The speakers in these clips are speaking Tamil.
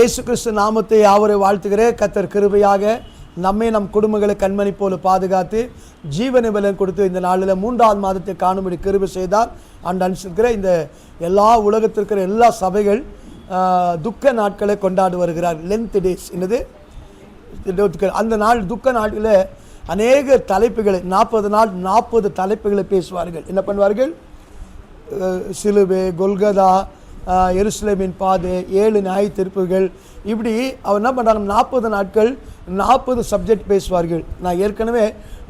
இயேசு கிறிஸ்து நாமத்தை அவரை வாழ்த்துகிறேன். கர்த்தர் கிருபையாக நம்மை நம் குடும்பங்களை கண்மணி போல பாதுகாத்து ஜீவனை பலன் கொடுத்து இந்த நாளில் 3வது மாதத்தை காணும்படி கிருபை செய்தார். அனுசரிக்கிற இந்த எல்லா உலகத்திற்கிற எல்லா சபைகள் துக்க நாட்களை கொண்டாடி வருகிறார். லென்த் டேஸ் என்னது அந்த நாள் துக்க நாட்களில் அநேக தலைப்புகளை 40 நாள் 40 தலைப்புகளை பேசுவார்கள். என்ன பண்ணுவார்கள்? சிலுவை, கொல்கதா, எருசலேமின் பாதை, 7 நியாய தீர்ப்புகள், இப்படி அவர் என்ன பண்ணுறாங்க 40 நாட்கள் 40 சப்ஜெக்ட் பேசுவார்கள். நான் ஏற்கனவே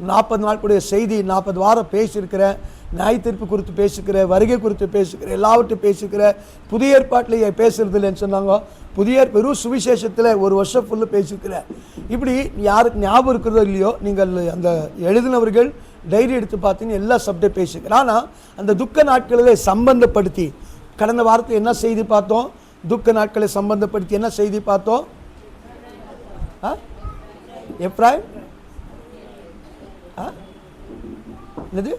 40 நாட்களுடைய செய்தி 40 வாரம் பேசியிருக்கிறேன். நியாய தீர்ப்பு குறித்து பேசிக்கிறேன், வருகை குறித்து பேசிக்கிறேன், எல்லாவற்றையும் பேசிக்கிறேன். புதிய ஏற்பாட்டில் பேசுறது இல்லைன்னு சொன்னாங்க. புதிய வெறும் சுவிசேஷத்தில் 1 வருஷம் ஃபுல்லு பேசிக்கிறேன். இப்படி யாருக்கு ஞாபகம் இருக்கிறதோ இல்லையோ, நீங்கள் அந்த எழுதினவர்கள் டைரி எடுத்து பார்த்தீங்கன்னா எல்லா சப்ஜெக்ட் பேசிக்கிறேன். ஆனால் அந்த துக்க நாட்களிலே சம்பந்தப்படுத்தி கடந்த வாரத்தில் என்ன செய்தி பார்த்தோம்? துக்க நாட்களை சம்பந்தப்படுத்தி என்ன செய்தி பார்த்தோம்? எப்ராயிம் என்னது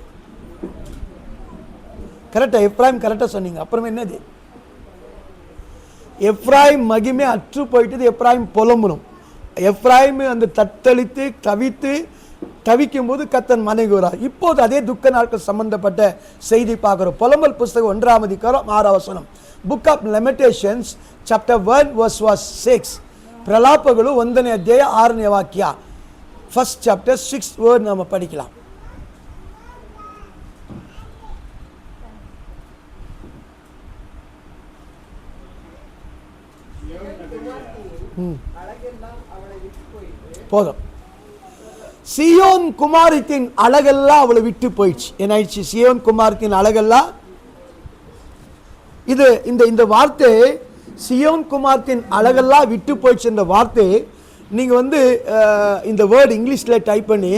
கரெக்டா? எப்ராயிம் கரெக்டா சொன்னீங்க. அப்புறமே என்னது? எப்ராயிம் மகிமை அற்று போயிட்டது. எப்ராயிம் புலம்பும். எப்ராயிம் அந்த தத்தளித்து தவிக்கும் போது கர்த்தர் மனைகுறார். இப்போது அதே துக்க நாட்கள் சம்பந்தப்பட்ட செய்தி பார்க்கிறோம். புலம்பல் புஸ்தகம் 1ஆம் அதிகாரம் 6ஆம் வசனம். Book of Lamentations chapter 1 verse 6. பிரலாಪಗಳು 1ನೇ ಅಧ್ಯಾಯ 6ನೇ ವಾಕ್ಯ. ಫಸ್ಟ್ ಚಾಪ್ಟರ್ 6th word நம்ம படிக்கலாம். போதும். சியோன் குமாரத்தின் அழகெல்லாம் அவளை விட்டு போயிடுச்சு. என்ன ஆயிடுச்சு? சியோன் குமாரத்தின் அழகெல்லாம். இது இந்த வார்த்தை சியோன் குமாரத்தின் அழகெல்லாம் விட்டு போயிடுச்சு என்ற வார்த்தை நீங்கள் இந்த வேர்டு இங்கிலீஷில் டைப் பண்ணி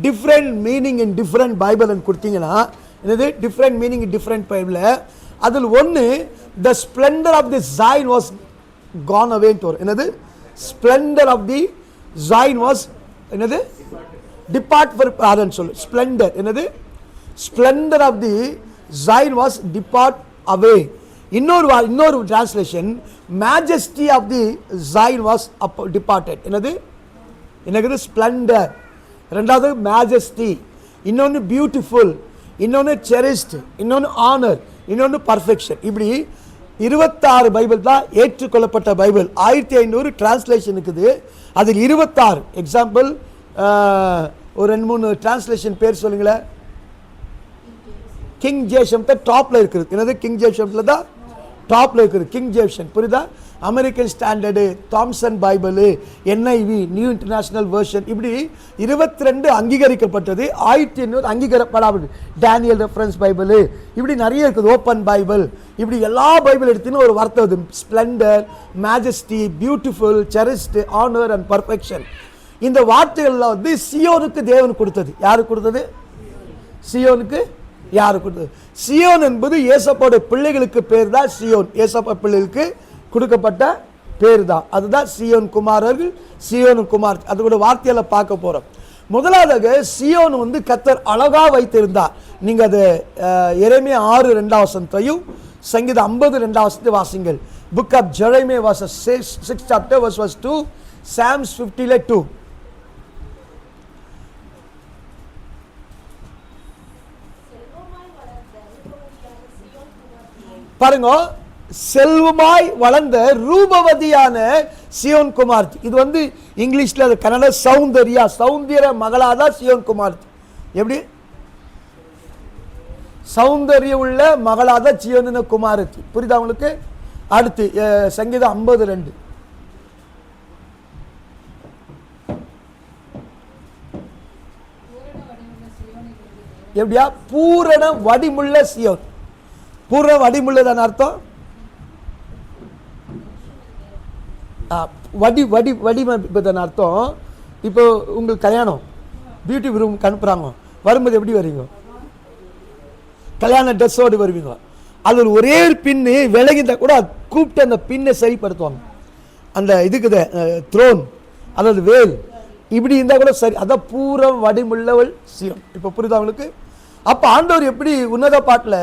டிஃப்ரெண்ட் மீனிங் இன் டிஃப்ரெண்ட் பைபிள்னு கொடுத்தீங்கன்னா, என்னது டிஃப்ரெண்ட் மீனிங் இன் டிஃப்ரெண்ட் பைபிளில் அதில் ஒன்று the splendour of the Zion was gone அவேன்ட்டு வரும். என்னது? Splendour of the Zion was என்னது? டிபார்ட் ஃபார் பாரன் சொல்லு. ஸ்ப்ளெண்டர் என்னது? Splendour of the Zion was depart away. இன்னொரு translation majesty of the Zion was departed. என்னது? ஸ்ப்ளெண்டர். ரெண்டாவது மேஜஸ்டி, இன்னொன்று பியூட்டிஃபுல், இன்னொன்று செரிஸ்ட், இன்னொன்று ஆனர், இன்னொன்று பர்ஃபெக்ஷன். இப்படி 26 பைபிள் தான் ஏற்றுக்கொள்ளப்பட்ட பைபிள். 1500 டிரான்ஸ்லேஷன் இருக்குது. அதில் 26 எக்ஸாம்பிள் ஒரு 2-3 டிரான்ஸ்லேஷன் பேர் சொல்லுங்களேன். கிங் ஜேம்ஸ் தான் டாப்ல இருக்குது. என்னது? கிங் ஜேம்ஸ்ல தான் டாப்ல இருக்குது. கிங் ஜேம்ஸ் புரியுதா? American standard, Thompson Bible, NIV, new international version, இப்படி 22 அங்கீகரிக்கப்பட்டது. 1500 அங்கீகரிக்கப்படாது. டேனியல் ரெஃபரன்ஸ் பைபிள், இப்படி நிறைய இருக்குது. ஓப்பன் பைபிள், இப்படி எல்லா பைபிள் எடுத்துன்னு ஒரு வார்த்தை வருது. Splendor, majesty, beautiful, cherished, honour and perfection. இந்த வார்த்தைகள்லாம் சியோனுக்கு தேவன் கொடுத்தது. யாருக்கு கொடுத்தது? சியோனுக்கு. யாரு கொடுத்தது? சியோன் என்பது ஏசப்பாவுடைய பிள்ளைகளுக்கு பேர் தான் சியோன். ஏசப்பா பிள்ளைகளுக்கு கொடுக்கப்பட்ட பேர் தான். அதுதான் சியோன் குமாரர்கள், சியோன் குமார். அதோட வார்த்தையில பார்க்க போறோம். முதலாவதாக சியோன் கர்த்தர் அழகா வைத்திருந்தார். நீங்க அது எரேமியா 6:2 வசனத்தையும் சங்கீதம் 50:2 வாசிங்கள். Book of Jeremiah was 6th chapter verse 2, Psalms 50:2. பாருங்க, செல்வமாய் வளர்ந்த ரூபவதியான சியோன் குமார்த்தி. இது இங்கிலீஷ்ல கன்னட சௌந்தர்ய மகளாதான் சியோன் குமார்த்தி. எப்படி? சௌந்தர்யம் உள்ள மகளாதான் சியோன் குமாரத்தி. புரியுதா உங்களுக்கு? அடுத்து சங்கீதம் 50:2. எப்படியா? பூரண வடிமுள்ள சியோன். பூர்ண வடிமுள்ளதான அர்த்தம் வடிவதான அர்த்தம். இப்போ உங்களுக்கு கல்யாணம் பியூட்டி ரூம் அனுப்புறாங்க, வரும்போது எப்படி வருவீங்க? கல்யாண ட்ரெஸ்ஸோடு வருவீங்க. அது ஒரே பின்னு விலகிந்தா கூட கூப்பிட்டு அந்த பின்னை சரிப்படுத்துவாங்க. அந்த இதுக்குத த்ரோன், அதாவது வேல், இப்படி இருந்தால் கூட சரி. அதான் பூர வடிமுள்ளவள் சியோன். இப்போ புரியுதா உங்களுக்கு? அப்போ ஆண்டவர் எப்படி உன்னத பாட்டில்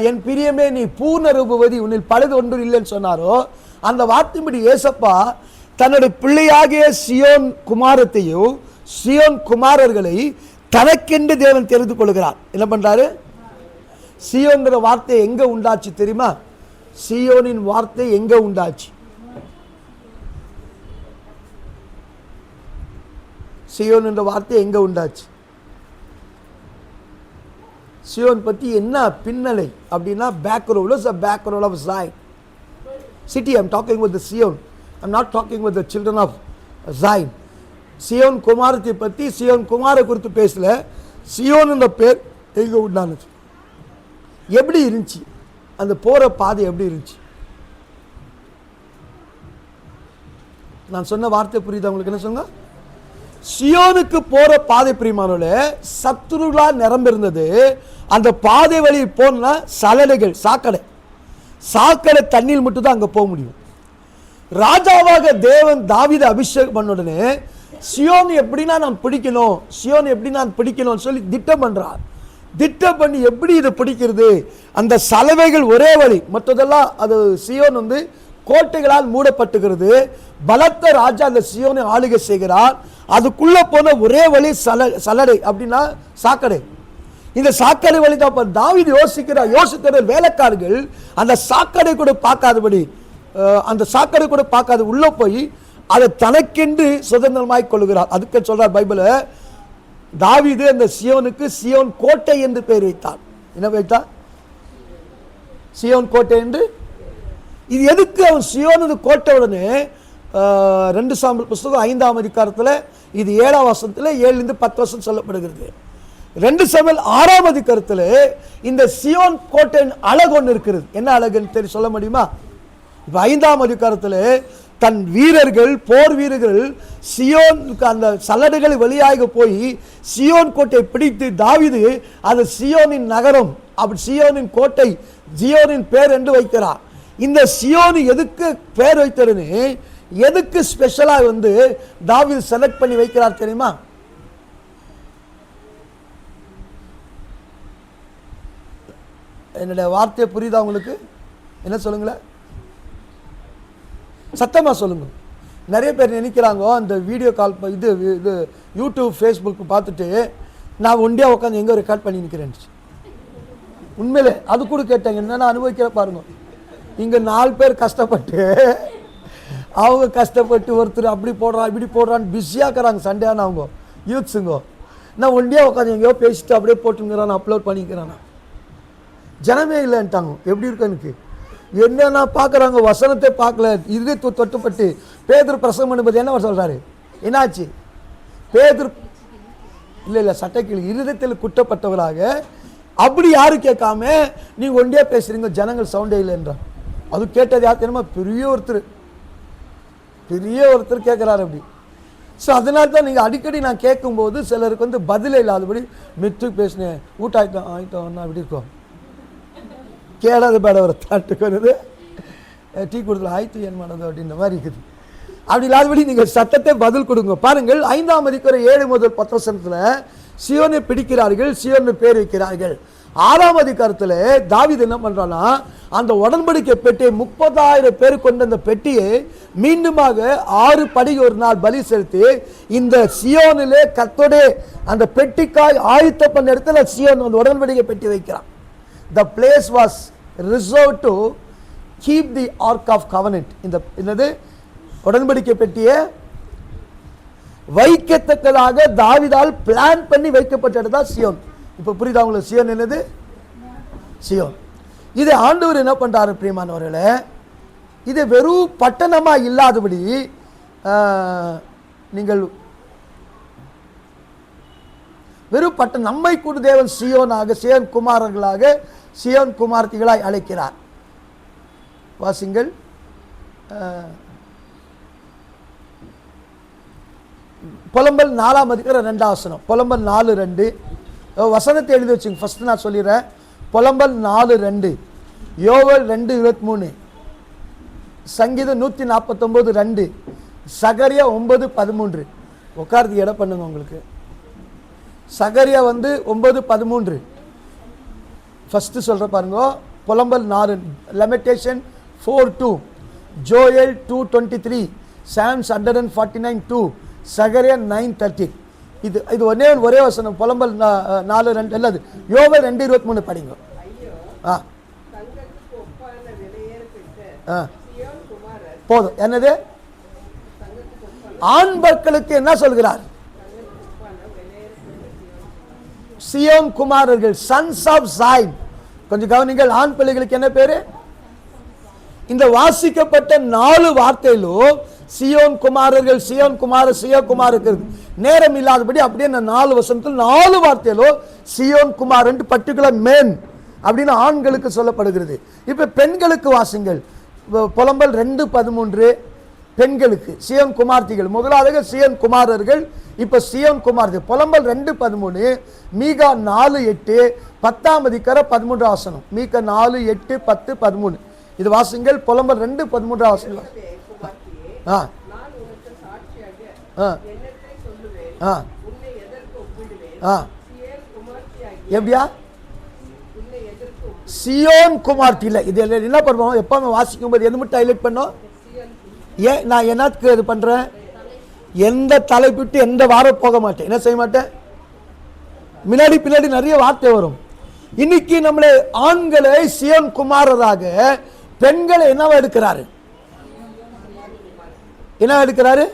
என் பிரியமே நீ பூர்ண ரூபவதி உன்னில் பழுது ஒன்று இல்லைன்னு சொன்னாரோ, அந்த வார்த்தையின்படி ஏசப்பா தன்னுடைய பிள்ளையாகிய சியோன் குமாரத்தையும் சியோன் குமாரர்களை தனக்கென்று தேவன் தெரிந்து கொள்கிறார். என்ன பண்றாரு? சியோன்கிற வார்த்தை எங்க உண்டாச்சு தெரியுமா? சியோனின் வார்த்தை எங்க உண்டாச்சு? சியோன் என்ற வார்த்தை எங்க உண்டாச்சு? சியோன் பத்தி என்ன பின்னலை அப்படின்னா background of Zion city. I'm talking with the Zion. I'm not talking with the children of Zion. Zion குமாரத்தை பற்றி சியோன் குமார குறித்து பேசல. சியோன் என்ற பேர் எங்க உண்டானது? எப்படி இருந்துச்சு? அந்த போற பாதை எப்படி இருந்துச்சு? நான் சொன்ன வார்த்தை புரியுதா உங்களுக்கு? என்ன சொன்ன? சியோனுக்கு போற பாதை பிரியமானவர்களே சத்துருளா நிரம்பிருந்தது. அந்த பாதை வழி போனா சலடைகள், சாக்கடை தண்ணியில் மட்டும் தான் அங்க போக முடியும். ராஜாவாக தேவன் தாவீதை அபிஷேகம் பண்ண உடனே சியோன் எப்படின்னா நான் பிடிக்கணும், சியோன் எப்படி நான் பிடிக்கணும்னு சொல்லி திட்டம் பண்றார். திட்டம் பண்ணி எப்படி இதை பிடிக்கிறது? அந்த சலவைகள் ஒரே வழி, மற்றதெல்லாம் அது சியோன் கோட்டைகளால் மூடப்பட்டுகிறது. பலத்த ராஜா அந்த சியோனை ஆளுகை செய்கிறார். அதுக்குள்ள போன ஒரே வழி சலடை அப்படின்னா சாக்கடை. இந்த சாக்கடை வழி தான் தாவீது யோசிக்கிற வேலைக்காரர்கள் அந்த சாக்கடை கூட பார்க்காது உள்ள போய் அதை தனக்கென்று சுதந்திரமாய் கொள்கிறார். அதுக்கு சொல்றார் பைபிள், தாவீது அந்த சியோனுக்கு சியோன் கோட்டை என்று பெயர் வைத்தார். என்ன வைத்தார்? சியோன் கோட்டை என்று. இது எதுக்கு அவன் சியோனது கோட்டை? உடனே 2 சாமுவேல் புஸ்தகம் 5ஆம் அதிகாரத்தில் இது 7ஆம் வசனத்தில் 7-10 சொல்லப்படுகிறது. 2 சாமுவேல் 6ஆம் அதிகாரத்தில் இந்த சியோன் கோட்டையின் அழகு ஒன்று இருக்கிறது. என்ன அழகுன்னு சொல்ல முடியுமா? இப்போ 5ஆம் அதிகாரத்தில் தன் போர் வீரர்கள் சியோனுக்கு அந்த சலடைகள் வழியாக போய் சியோன் கோட்டை பிடித்து தாவீது அது சியோனின் நகரம், அப்படி சியோனின் கோட்டை, சியோனின் பேர் என்று வைக்கிறார். இந்த சியோனு எதுக்கு பேர் வைத்ததுன்னு, எதுக்கு ஸ்பெஷலா தாவீது செலக்ட் பண்ணி வைக்கிறார் தெரியுமா? என்னுடைய வார்த்தை புரியுதா உங்களுக்கு? என்ன சொல்லுங்களேன், சத்தமா சொல்லுங்க. நிறைய பேர் நினைக்கிறாங்க அந்த வீடியோ கால் இது யூடியூப் ஃபேஸ்புக் பார்த்துட்டு நான் ஒண்டியா உட்காந்து எங்க ரெக்கார்ட் பண்ணி நிற்கிறேன். உண்மையிலே அது கூட கேட்டாங்க, என்னன்னா அனுபவிக்கிற பாருங்க. இங்க 4 பேர் கஷ்டப்பட்டு அவங்க கஷ்டப்பட்டு ஒருத்தர் அப்படி போடுறான் இப்படி போடுறான்னு பிஸியாக இருக்கிறாங்க. சண்டேயான அவங்க யூத்ஸுங்க. நான் ஒண்டியா உட்காந்து எங்கேயோ பேசிட்டு அப்படியே போட்டுங்கிறான், அப்லோட் பண்ணிக்கிறான். ஜனமே இல்லைன்ட்டாங்க. எப்படி இருக்கு எனக்கு? என்னன்னா பார்க்குறாங்க, வசனத்தை பார்க்கல, இதே தொட்டுப்பட்டு பேதுரு பிரசங்கம் பண்ணும்போது என்ன சொல்றாரு? என்னாச்சு? பேதுரு இல்லை சட்டைக்கில் இருதயத்தில் குற்றப்பட்டவராக அப்படி யாரும் கேட்காம நீங்க ஒண்டியா பேசுறீங்க, ஜனங்கள் சவுண்டே இல்லைன்றான். அது கேட்டது யார் தெரியுமா? பெரிய ஒருத்தர் கேட்கிறாரு அப்படி. ஸோ அதனால தான் நீங்கள் அடிக்கடி நான் கேட்கும்போது சிலருக்கு பதிலே இல்லாதபடி மெத்து பேசினேன், ஊட்டாயிட்டோம் அப்படி இருக்கும். கேளாத பேட ஒரு தாட்டுக்கு வருது, டீ கொடுத்துல ஆயிட்டு ஏன் பண்ணது அப்படின்ற மாதிரி இருக்குது. அப்படி இல்லாதபடி நீங்கள் சத்தத்தை பதில் கொடுங்க. பாருங்கள் 5ஆம் அதிகாரம் 7-10 சியோனை பிடிக்கிறார்கள், சியோன்னு பேர் வைக்கிறார்கள். 6ஆம் அதிகாரத்தில் தாவீது என்ன பண்றான்னா அந்த உடன்படிக்கை பெட்டியை 30,000 பேர் கொண்ட அந்த பெட்டியை மீண்டுமாக 6 படி ஒரு நாள் பலி செலுத்தி இந்த சியோனிலே கர்த்தருடைய அந்த பெட்டிக்காய் ஆயத்த பண்ண இடத்துல சியோன் அந்த உடன்படிக்கை பெட்டி வைக்கிறான். The place was reserved to keep the ark of covenant. இந்த என்னது உடன்படிக்கை பெட்டியை வைக்கத்தக்கதாக தாவீதால் பிளான் பண்ணி வைக்கப்பட்ட இடம் தான் சியோன். இப்ப புரியுதா உங்களுக்கு? சியோன் என்னது? சியோன். இதை ஆண்டவர் என்ன பண்றாரு பிரியமானவர்களே? இது வெறும் பட்டணமா இல்லாதபடி நீங்கள் வெறும் பட்டம் நம்மை கூட தேவன் சியோனாக, சியோன் குமாரர்களாக, சியோன் குமார்த்திகளாய் அழைக்கிறார். வாசிங்கள் புலம்பல் 4ஆம் அதிகாரம் 2ஆம் வசனம். புலம்பல் 4:2 வசனத்தை எழுதி வச்சுங்க. ஃபர்ஸ்ட் நான் சொல்லிடுறேன். புலம்பல் 4:2, யோவேல் 2:23, சங்கீதம் 149:2, சகரியா 9:13. உட்கார்ந்து இடம் பண்ணுங்க உங்களுக்கு. சகரியா 9:13 ஃபர்ஸ்ட் சொல்ற பாருங்க. புலம்பல் 4, லெமெண்டேஷன் 4:2, ஜோயல் 2:23, சாம்ஸ் 149:2, சகரியா 9:30. இது ஒரே வசனம். புலம்பல் 4:2 அல்லது யோவேல் 2:23 படிங்க. போதும். என்னது? ஆண் மக்களுக்கு என்ன சொல்கிறார்? சியோன் குமாரர்கள், சன்ஸ் ஆஃப் ஜாயின். கொஞ்சம் கவனிங்கள். ஆண் பிள்ளைகளுக்கு என்ன பேரு? இந்த வாசிக்கப்பட்ட 4 வார்த்தையிலும் சியோன் குமாரர்கள், சியோன் குமார, சியோன் குமார் இருக்கிறது. நேரம் இல்லாதபடி அப்படியே 4 வசனத்தில் 4 வார்த்தையிலும் சியோன் குமார் என்று பர்டிகுலர் மேன் அப்படின்னு ஆண்களுக்கு சொல்லப்படுகிறது. இப்ப பெண்களுக்கு வாசிங்கள். புலம்பல் 2:13 பெண்களுக்கு சியோன் குமார்த்திகள். முதலாவது சியோன் குமாரர்கள், இப்ப சியோன் குமார்த்திகள். புலம்பல் 2:13, மீகா 4:8, 10ஆம் அதிகாரம் 13 வசனம். மீகா 4:8, 10, 13 இது வாசிங்கள். புலம்பல் 2:13 வசனம். எப்படியா? சியோன் குமார்த்தி இல்ல. இது என்ன பண்ணுவோம்? எப்பவுமே வாசிக்கும் போது எது மட்டும் ஹைலைட் பண்ணோம்? ஏன் நான் என்னத்துக்கு இது பண்றேன்? எந்த தலைப்பிட்டு எந்த வாரம் போக மாட்டேன். என்ன செய்ய மாட்டேன்? முன்னாடி பின்னாடி நிறைய வார்த்தை வரும். இன்னைக்கு நம்மளை ஆண்களை சியோன் குமாரராக, பெண்களை என்னவா எடுக்கிறாரு? என்ன எடுக்கிறாரு?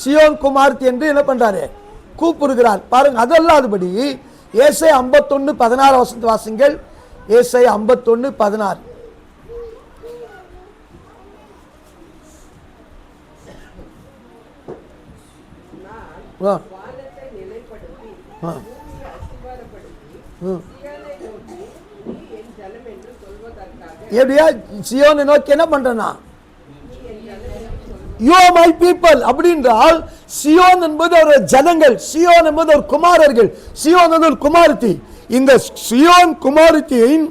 சியோன் குமார்த்தி என்று என்ன பண்றாரு? கூப்பிடுகிறார். பாருங்க. அதெல்லாம் அதுபடி ஏசாயா 51:16 வசனத்தை வாசிங்கள். ஏசாயா 51:16. எப்படியா? சியோனை நோக்கி என்ன பண்றேன்னா, யூ ஆர் மை பீப்பிள் அப்படின்றால் சியோன் என்பது ஒரு ஜனங்கள், சியோன் என்பது ஒரு குமாரர்கள், சியோன் என்பது ஒரு குமாரத்தி. இந்த சியோன் குமாரத்தியின்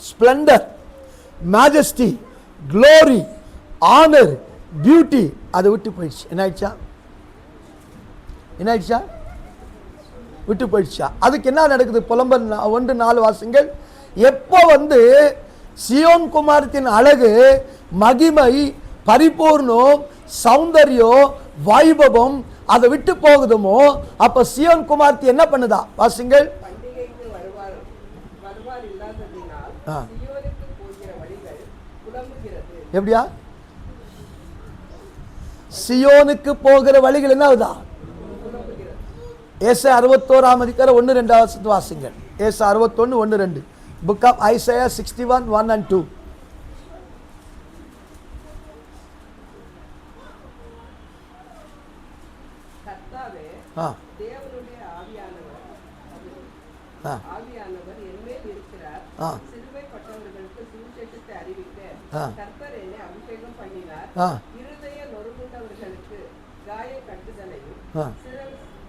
splendour, majesty, glory, honour, beauty அதை விட்டு போயிடுச்சு. என்ன ஆயிடுச்சா? என்ன ஆயிடுச்சா? விட்டு போயிடுச்சா? அதுக்கு என்ன நடக்குது? புலம்பல் 1:4 வாசிங்கள். எப்போ சியோன் குமாரத்தின் அழகு, மகிமை, பரிபூர்ணம், சௌந்தர்யம், வைபவம் அதை விட்டு போகுதுமோ அப்ப சியோன் குமார்த்தி என்ன பண்ணுதா? வாசிங்கள். எப்படியா? சியோனுக்கு போகிற வழிகள் என்ன ஆகுதா? ஏசாயா 61ஆம் அதிகாரம் 1-2 வாசிங்கள். ஏசாயா 61:1-2. Book of Isaiah 61:1 and 2.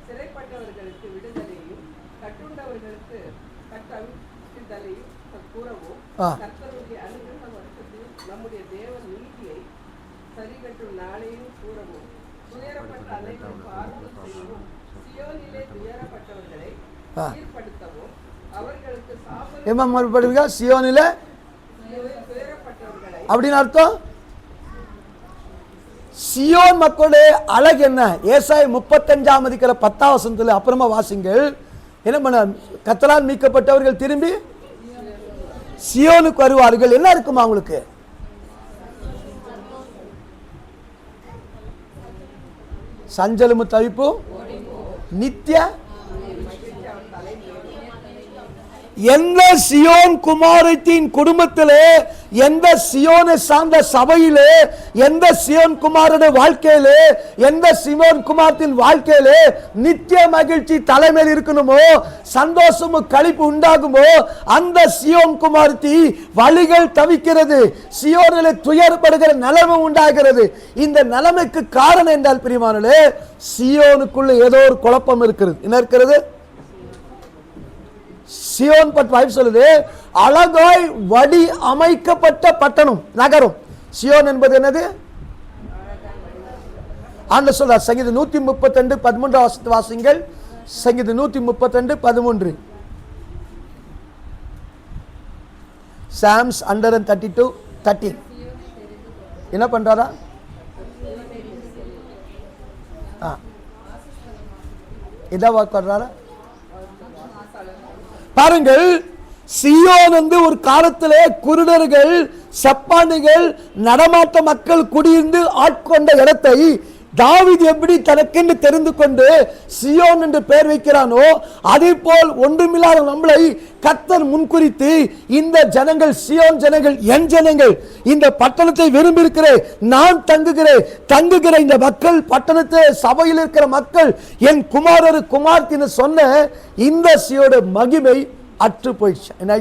சிறைப்பட்டவர்களுக்கு விடுதலையும் கட்டுண்டவர்களுக்கு கட்டவிழ்த்தலையும் கூறவும், கர்த்தருடைய அனுகிரக வருஷத்தில் நம்முடைய தேவன் நீதியை சரிகட்டும் நாளையும் கூறவும், துயரப்பட்ட அனைவரும் ஆறுதல் செய்யவும், சியோனிலே துயரப்பட்டவர்களை சீர்படுத்தவும், அவர்களுக்கு மறுபடியும் சியோனிலே துயரப்பட்டவர்களை அப்படின்னு அர்த்தம். சியோன் மக்களுடைய அழகு என்ன? ஏசாயா 35ஆம் அதிகாரம் 10ஆம் வசனத்தில் அப்புறமா வாசிங்கள். என்ன பண்ண? கர்த்தரால் மீட்கப்பட்டவர்கள் திரும்பி சியோனுக்கு வருவார்கள். என்ன இருக்குமா அவங்களுக்கு? சஞ்சலமும் தவிப்பும் நித்திய. எந்த சியோன் குமாரத்தின் குடும்பத்திலே, எந்த சியோனை சார்ந்த சபையிலே, எந்த சியோன் குமாரனுடைய வாழ்க்கையிலே, எந்த சியோன் குமாரத்தின் வாழ்க்கையிலே நித்திய மகிழ்ச்சி தலைமையில் இருக்கணுமோ, சந்தோஷமும் களிப்பு உண்டாகுமோ, அந்த சியோன் குமாரத்தி வழிகள் தவிக்கிறது, சியோனிலே துயரப்படுகிற நிலைமை உண்டாகிறது. இந்த நிலைமைக்கு காரணம் என்றால் பிரியமானே, சியோனுக்குள்ள ஏதோ ஒரு குழப்பம் இருக்கிறது. என்ன இருக்கிறது? சியோன் பற்றி சொல்லுது, அழகாய் வடி அமைக்கப்பட்ட பட்டணம், நகரம். சியோன் என்பது என்னது? ஆண்டு சொல்றார். சங்கீதம் 132:13 வாசிங்கள். சங்கீதம் 132:13. Psalms 132:13. என்ன பண்றாரா? இதான் வாக்கு வர்றாரா? பாருங்கள், சியோன் வந்து ஒரு காலத்திலே குருடர்கள், சப்பானிகள், நடமாட்ட மக்கள் குடியிருந்து ஆட்கொண்ட இடத்தை தாவீது எப்படி தனக்கென்று தெரிந்து கொண்டு சியோன் என்று பெயர் வைக்கிறானோ, அதே போல் ஒன்றுமில்லாத நம்மளை கர்த்தர் முன்குறித்து இந்த ஜனங்கள் சியோன் ஜனங்கள், என் ஜனங்கள், இந்த பட்டணத்தை விரும்பி இருக்கிறேன், நான் தங்குகிற இந்த மக்கள், பட்டணத்தை சபையில் இருக்கிற மக்கள், என் குமாரர் குமார்த்தின்னு சொன்ன இந்த சியோட மகிமை அற்று போயிடுச்சு. என்ன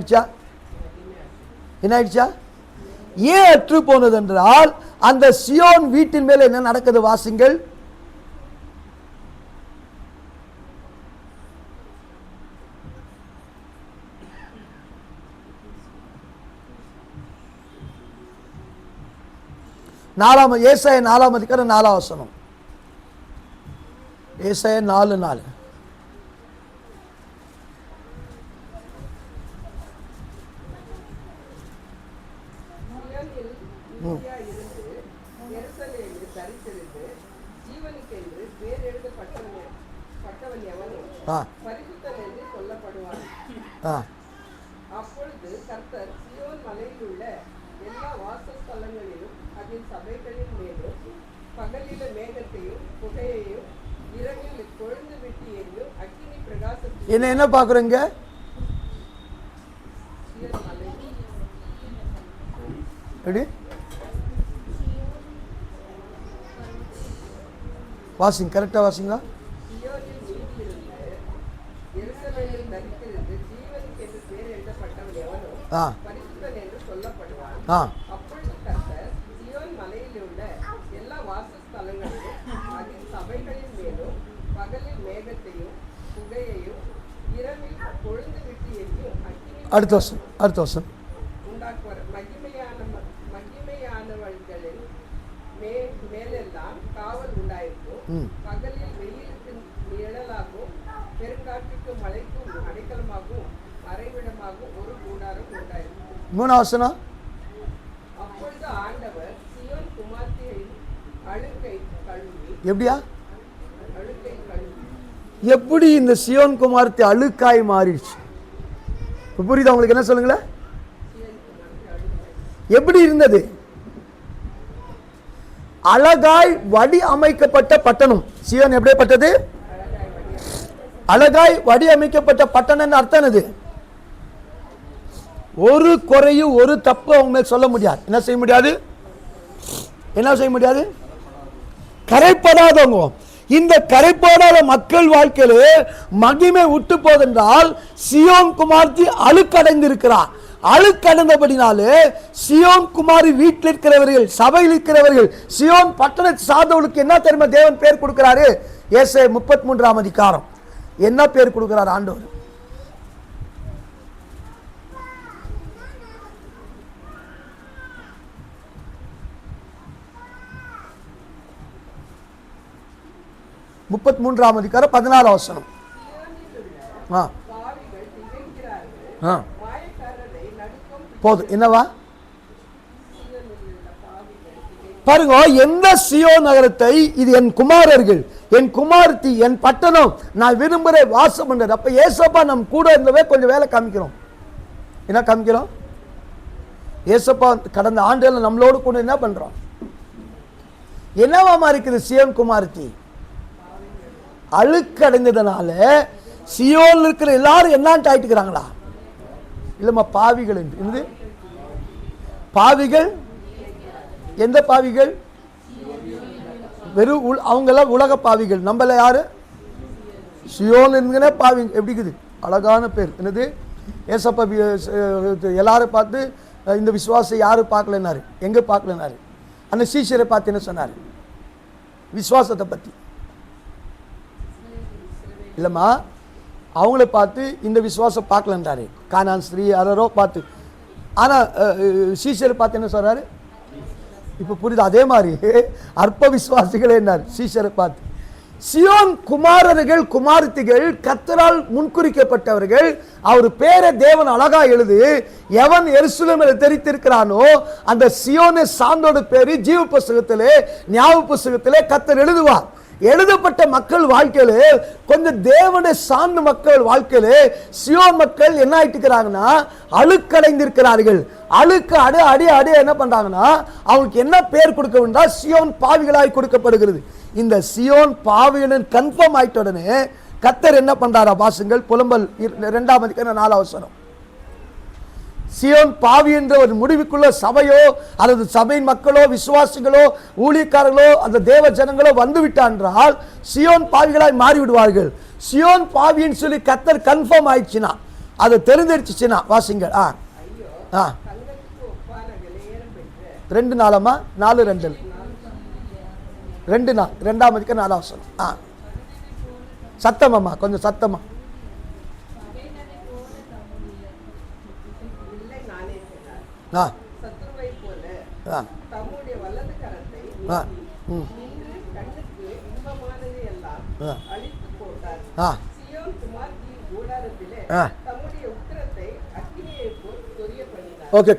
ஆயிடுச்சா? ஏன் அற்று போனது என்றால், அந்த சியோன் வீட்டின் மேல என்ன நடக்குது வாசிங்கள். ஏசாயா 4 அதிகாரம் 4 வசனம். ஏசாயா 4:4. அப்பொழுது கர்த்தர் சியோன் மலையில் உள்ள எல்லா வாசஸ்தலங்களிலும் அதன் சபைகளின் மேலும் பகலில மேகத்தையும் புகையையும் இரவில் கொழுந்து விட்டு எரியும் அக்கினி பிரகாசத்தையும். என்ன பாக்குறீங்க? வாசிங்க, கரெக்டா வாசிங்களா? அடுத்த வருஷம் மேலெல்லாம் காவல் உண்டாயிருக்கும். பகலில் வெயிலுக்கு நிழலாகவும் பெருங்காற்றுக்கு மழைக்கும் அடைக்கலமாகவும் மறைவிடமாகவும் ஒரு கூடாரம் உண்டாயிருக்கும். 3 வசனம். அப்பொழுது ஆண்டவர் சியோன் குமார்த்தியின் அழுக்கை கழுவி. எப்படியா? அழுக்கை கழுவி. எப்படி இந்த சியோன் குமார்த்தி அழுக்காய் மாறிடுச்சு? புரியுதா உங்களுக்கு? என்ன சொல்லுங்களேன், எப்படி இருந்தது? அழகாய் வடி அமைக்கப்பட்ட பட்டணம் சியோன். எப்படிப்பட்டது? அழகாய் வடி அமைக்கப்பட்ட பட்டணம். அர்த்தம் என்னது? ஒரு குறையும் ஒரு தப்பு அவங்க மேல் சொல்ல முடியாது. என்ன செய்ய முடியாது? கரைப்படாதவங்க. இந்த கரைப்படாத மக்கள் வாழ்க்கையிலே மகிமை விட்டு போதென்றால் சியோன் குமார்த்தி அழுக்கடைந்திருக்கிறார். அழுக்கடைந்தபடினாலே சியோன் குமாரி வீட்டில் இருக்கிறவர்கள், சபையில் இருக்கிறவர்கள், சியோன் பட்டணத்தை சார்ந்தவர்களுக்கு என்ன தெரியுமா தேவன் பேர் கொடுக்கிறாரு? ஏசாயா 33 அதிகாரம் என்ன பேர் கொடுக்கிறார் ஆண்டவர்? அதிகாரம் 14 வசனம். போதும். என்னவா பாருங்க, எந்த சியோன் நகரத்தை, இது என் குமாரர்கள், என் குமார்த்தி, என் பட்டணம், நான் விரும்புகிற வாசம் பண்றது. அப்ப ஏசப்பா நம் கூட இருந்தவே கொஞ்சம் வேலை காமிக்கிறோம். என்ன காமிக்கிறோம்? ஏசப்பா கடந்த ஆண்டுகள் நம்மளோடு கூட என்ன பண்றோம்? என்னவாமா இருக்குது சியோன் குமார்த்தி? அழுக்கடைந்ததுனால சியோன்ல இருக்கிற எல்லாரும் என்னான்ட்டு ஆயிட்டுக்கிறாங்களா? இல்லம்மா, பாவிகள் என்று. பாவிகள் எந்த பாவிகள்? வெறும் அவங்க எல்லாம் உலக பாவிகள். நம்மள யாரு? சியோன் என்கிற பாவி. எப்படி இருக்குது? அழகான பேர். என்னது? ஏசப்பா எல்லாரும் பார்த்து இந்த விசுவாசம் யாரு பார்க்கலன்னாரு. எங்க பார்க்கலன்னாரு? அந்த சீஷரை பார்த்து என்ன சொன்னாரு? விசுவாசத்தை பத்தி இல்லம்மா, அவங்கள பார்த்து இந்த விசுவாசம் பார்க்கலன்றாரு. கானான் ஸ்ரீ யாரோ பார்த்து. ஆனா சீஷரை பார்த்து என்ன சொல்றாரு? இப்ப புரியுது? அதே மாதிரி அற்ப விசுவாசிகளே என்னார் சீஷரை பார்த்து. சியோன் குமாரர்கள் குமாரத்திகள் கர்த்தரால் முன்குறிக்கப்பட்டவர்கள். அவர் பேரை தேவன் அழகா எழுது, எவன் எருசலேமில் தெரித்திருக்கிறானோ அந்த சியோனை சார்ந்தோட பேரு ஜீவ புஸ்தகத்திலே ஞாபக புஸ்தகத்திலே கர்த்தர் எழுதுவார். எழுதப்பட்ட மக்கள் வாழ்க்கையிலே கொஞ்சம் தேவனை சார்ந்த மக்கள் வாழ்க்கையிலே சியோன் மக்கள் என்ன ஆயிட்டுக்கிறாங்கன்னா அழுக்கடைந்திருக்கிறார்கள். அழுக்கு அடி அடி அடி என்ன பண்றாங்கன்னா அவங்களுக்கு என்ன பேர் கொடுக்க வேண்டாம், சியோன் பாவிகளாய் கொடுக்கப்படுகிறது. இந்த சியோன் பாவிகளின் கன்ஃபார்ம் ஆயிட்ட உடனே கர்த்தர் என்ன பண்றாரா வாசுங்கள், புலம்பல் 2:4. சியோன் பாவி என்ற ஒரு முடிவுக்குள்ள சபையோ அல்லது சபையின் மக்களோ விசுவாசிகளோ ஊழியக்காரர்களோ அந்த தேவ ஜனங்களோ வந்து விட்டால் சியோன் பாவிகளாய் மாறிவிடுவார்கள். சியோன் பாவின்னு சொல்லி கர்த்தர் கன்ஃபார்ம் ஆயிடுச்சுன்னா, அது தெரிஞ்சிருச்சுன்னா வாசிங்கள். 2 நாளமா 4:2 2 நாள் 2:4. சத்தமாம்மா, கொஞ்சம் சத்தமா. சத்துருவை போல தம்முடைய வலது கரத்தை நின்று கண்ணுக்கு இன்பமானதை எல்லாம் அழித்து போட்டார். சியோன் குமாரத்தின் கூடாரத்திலே தம்முடைய உக்கிரத்தை அக்கினியை போல் சொரிய பண்ணினார். ஓகே,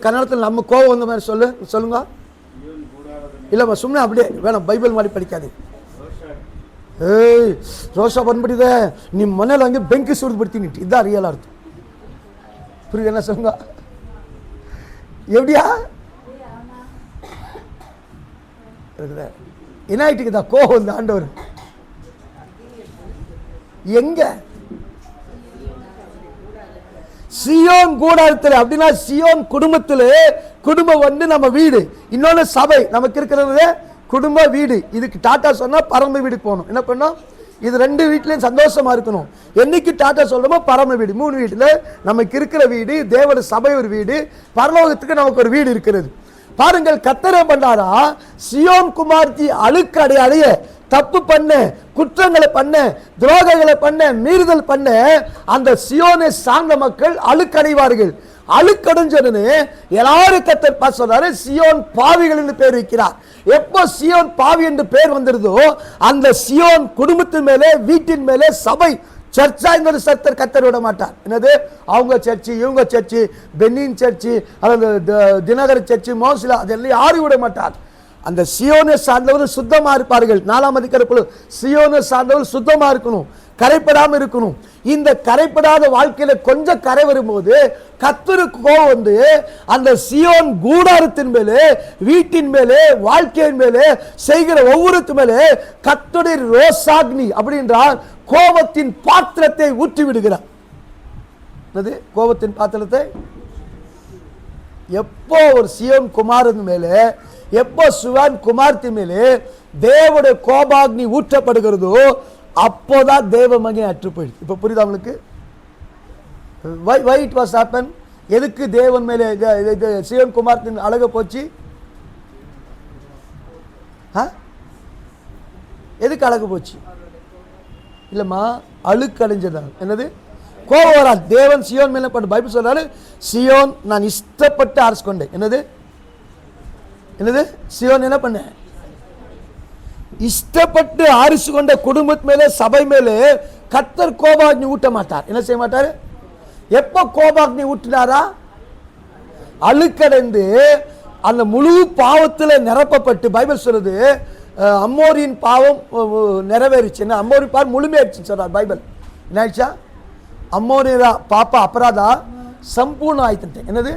கன்னடத்தில் நம்ம கோவம் வந்த மாதிரி சொல்லுங்க. இல்லம்மா சும்மா அப்படியே வேணாம், பைபிள் மாதிரி படிக்காது. ஏய் ரோஷா பண்படித நீ மணல் அங்கே பெங்கி சூடுபடுத்திட்டு இதுதான் ரியல் அர்த்தம். புரியுது என்ன சொல்லுங்க? எப்படியா என்ன ஆயிட்டுக்குதா கோவம் இந்த ஆண்டவர்? எங்க? சியோன் கூடாரத்தில். அப்படின்னா சியோன் குடும்பத்திலே, குடும்பம் வந்து நம்ம வீடு, இன்னொன்னு சபை நமக்கு இருக்கிறது குடும்ப வீடு. இதுக்கு டாட்டா சொன்னா பரம வீடு போகணும். என்ன பண்ணோம்? இது 2 வீட்லயும் சந்தோஷமா இருக்கணும். என்னைக்கு டாட்டா சொல்றோமோ பரம வீடு. 3 வீட்டுல நமக்கு இருக்கிற வீடு, தேவட சபை ஒரு வீடு, பரலோகத்துக்கு நமக்கு ஒரு வீடு இருக்கிறது. பாருங்கள், கர்த்தர் பண்றாரா, சியோன் குமார்த்தி அழுக்கு அடைய தப்பு பண்ண, குற்றங்களை பண்ண, துரோகங்களை பண்ண, மீறுதல் பண்ண அந்த சியோனை சார்ந்த மக்கள் அழுக்கடைவார்கள். அழுக்கடைஞ்சதுன்னு எல்லாரும் கர்த்தர் சொல்றாரு, சியோன் பாவிகள் என்று பேர் வைக்கிறார். எப்போ சியோன் பாவி என்று பேர் வந்துருதோ அந்த சியோன் குடும்பத்தின் மேலே, வீட்டின் மேலே, சபை சர்ச்சா இந்த கர்த்தர் விட மாட்டார். என்னது அவங்க சர்ச்சு, இவங்க சர்ச்சு, பென்னின் சர்ச்சு, அல்லது தினகர சர்ச்சு, மோசிலா, அதெல்லாம் யாரும் விட மாட்டார். அந்த சியோனை சார்ந்தவர்கள் சுத்தமா இருப்பார்கள். 4ஆம் அதிகாரத்தில் சியோனை சார்ந்தவர்கள் சுத்தமா இருக்கணும், கரைப்படாம இருக்கணும். இந்த கரைப்படாத வாழ்க்கையில கொஞ்சம் கரை வரும்போது கர்த்தருக்கு கோபம் வந்து அந்த சியோன் கூடாரத்தின் மேலே, வீட்டின் மேலே, வாழ்க்கையின் மேலே, செய்கிற ஒவ்வொருத்து மேலே கர்த்தருடைய ரோசாக்னி அப்படின்றால் கோபத்தின் பாத்திரத்தை ஊற்றி விடுகிறார். கோபத்தின் பாத்திரத்தை எப்போ ஒரு சியோன் குமாரன் மேலே, எப்போ சிவான் குமார்த்தி மேலே தேவனுடைய கோபாக்னி ஊற்றப்படுகிறதோ அப்போதான் தேவ மகிமை அற்று போயிடுது. இப்ப புரியுதா உங்களுக்கு? why it was happen? எதுக்கு தேவன் மேலே சியோன் குமார்த்தின் அழக போச்சு? எதுக்கு அழகு போச்சு? இல்லம்மா, அழுக்கு அடைஞ்சதான். என்னது? கோபம் வராது. தேவன் சியோன் மேல பட்டு பைபிள் சொல்றாரு, சியோன் நான் இஷ்டப்பட்டு அரசு கொண்டேன். என்னது? சியோன் என்ன பண்ண? இஷ்டப்பட்டு ஆரிசு கொண்ட குடும்பத்து மேலே, சபை மேலே கர்த்தர் கோபாக்னி ஊட்ட மாட்டார். என்ன செய்ய மாட்டார்? எப்ப கோபாக்னி ஊட்டினாரா? அழுக்கடைந்து அந்த முழு பாவத்தில் நிரப்பப்பட்டு பைபிள் சொல்லுது அம்மோரியின் பாவம் நிறைவேறிச்சு. அம்மோரின் பாவம் முழுமையாயிடுச்சு சொல்றார் பைபிள். என்ன ஆயிடுச்சா? அம்மோரியா பாப்பா அபராதா சம்பூர்ணம் ஆயிட்டு. என்னது?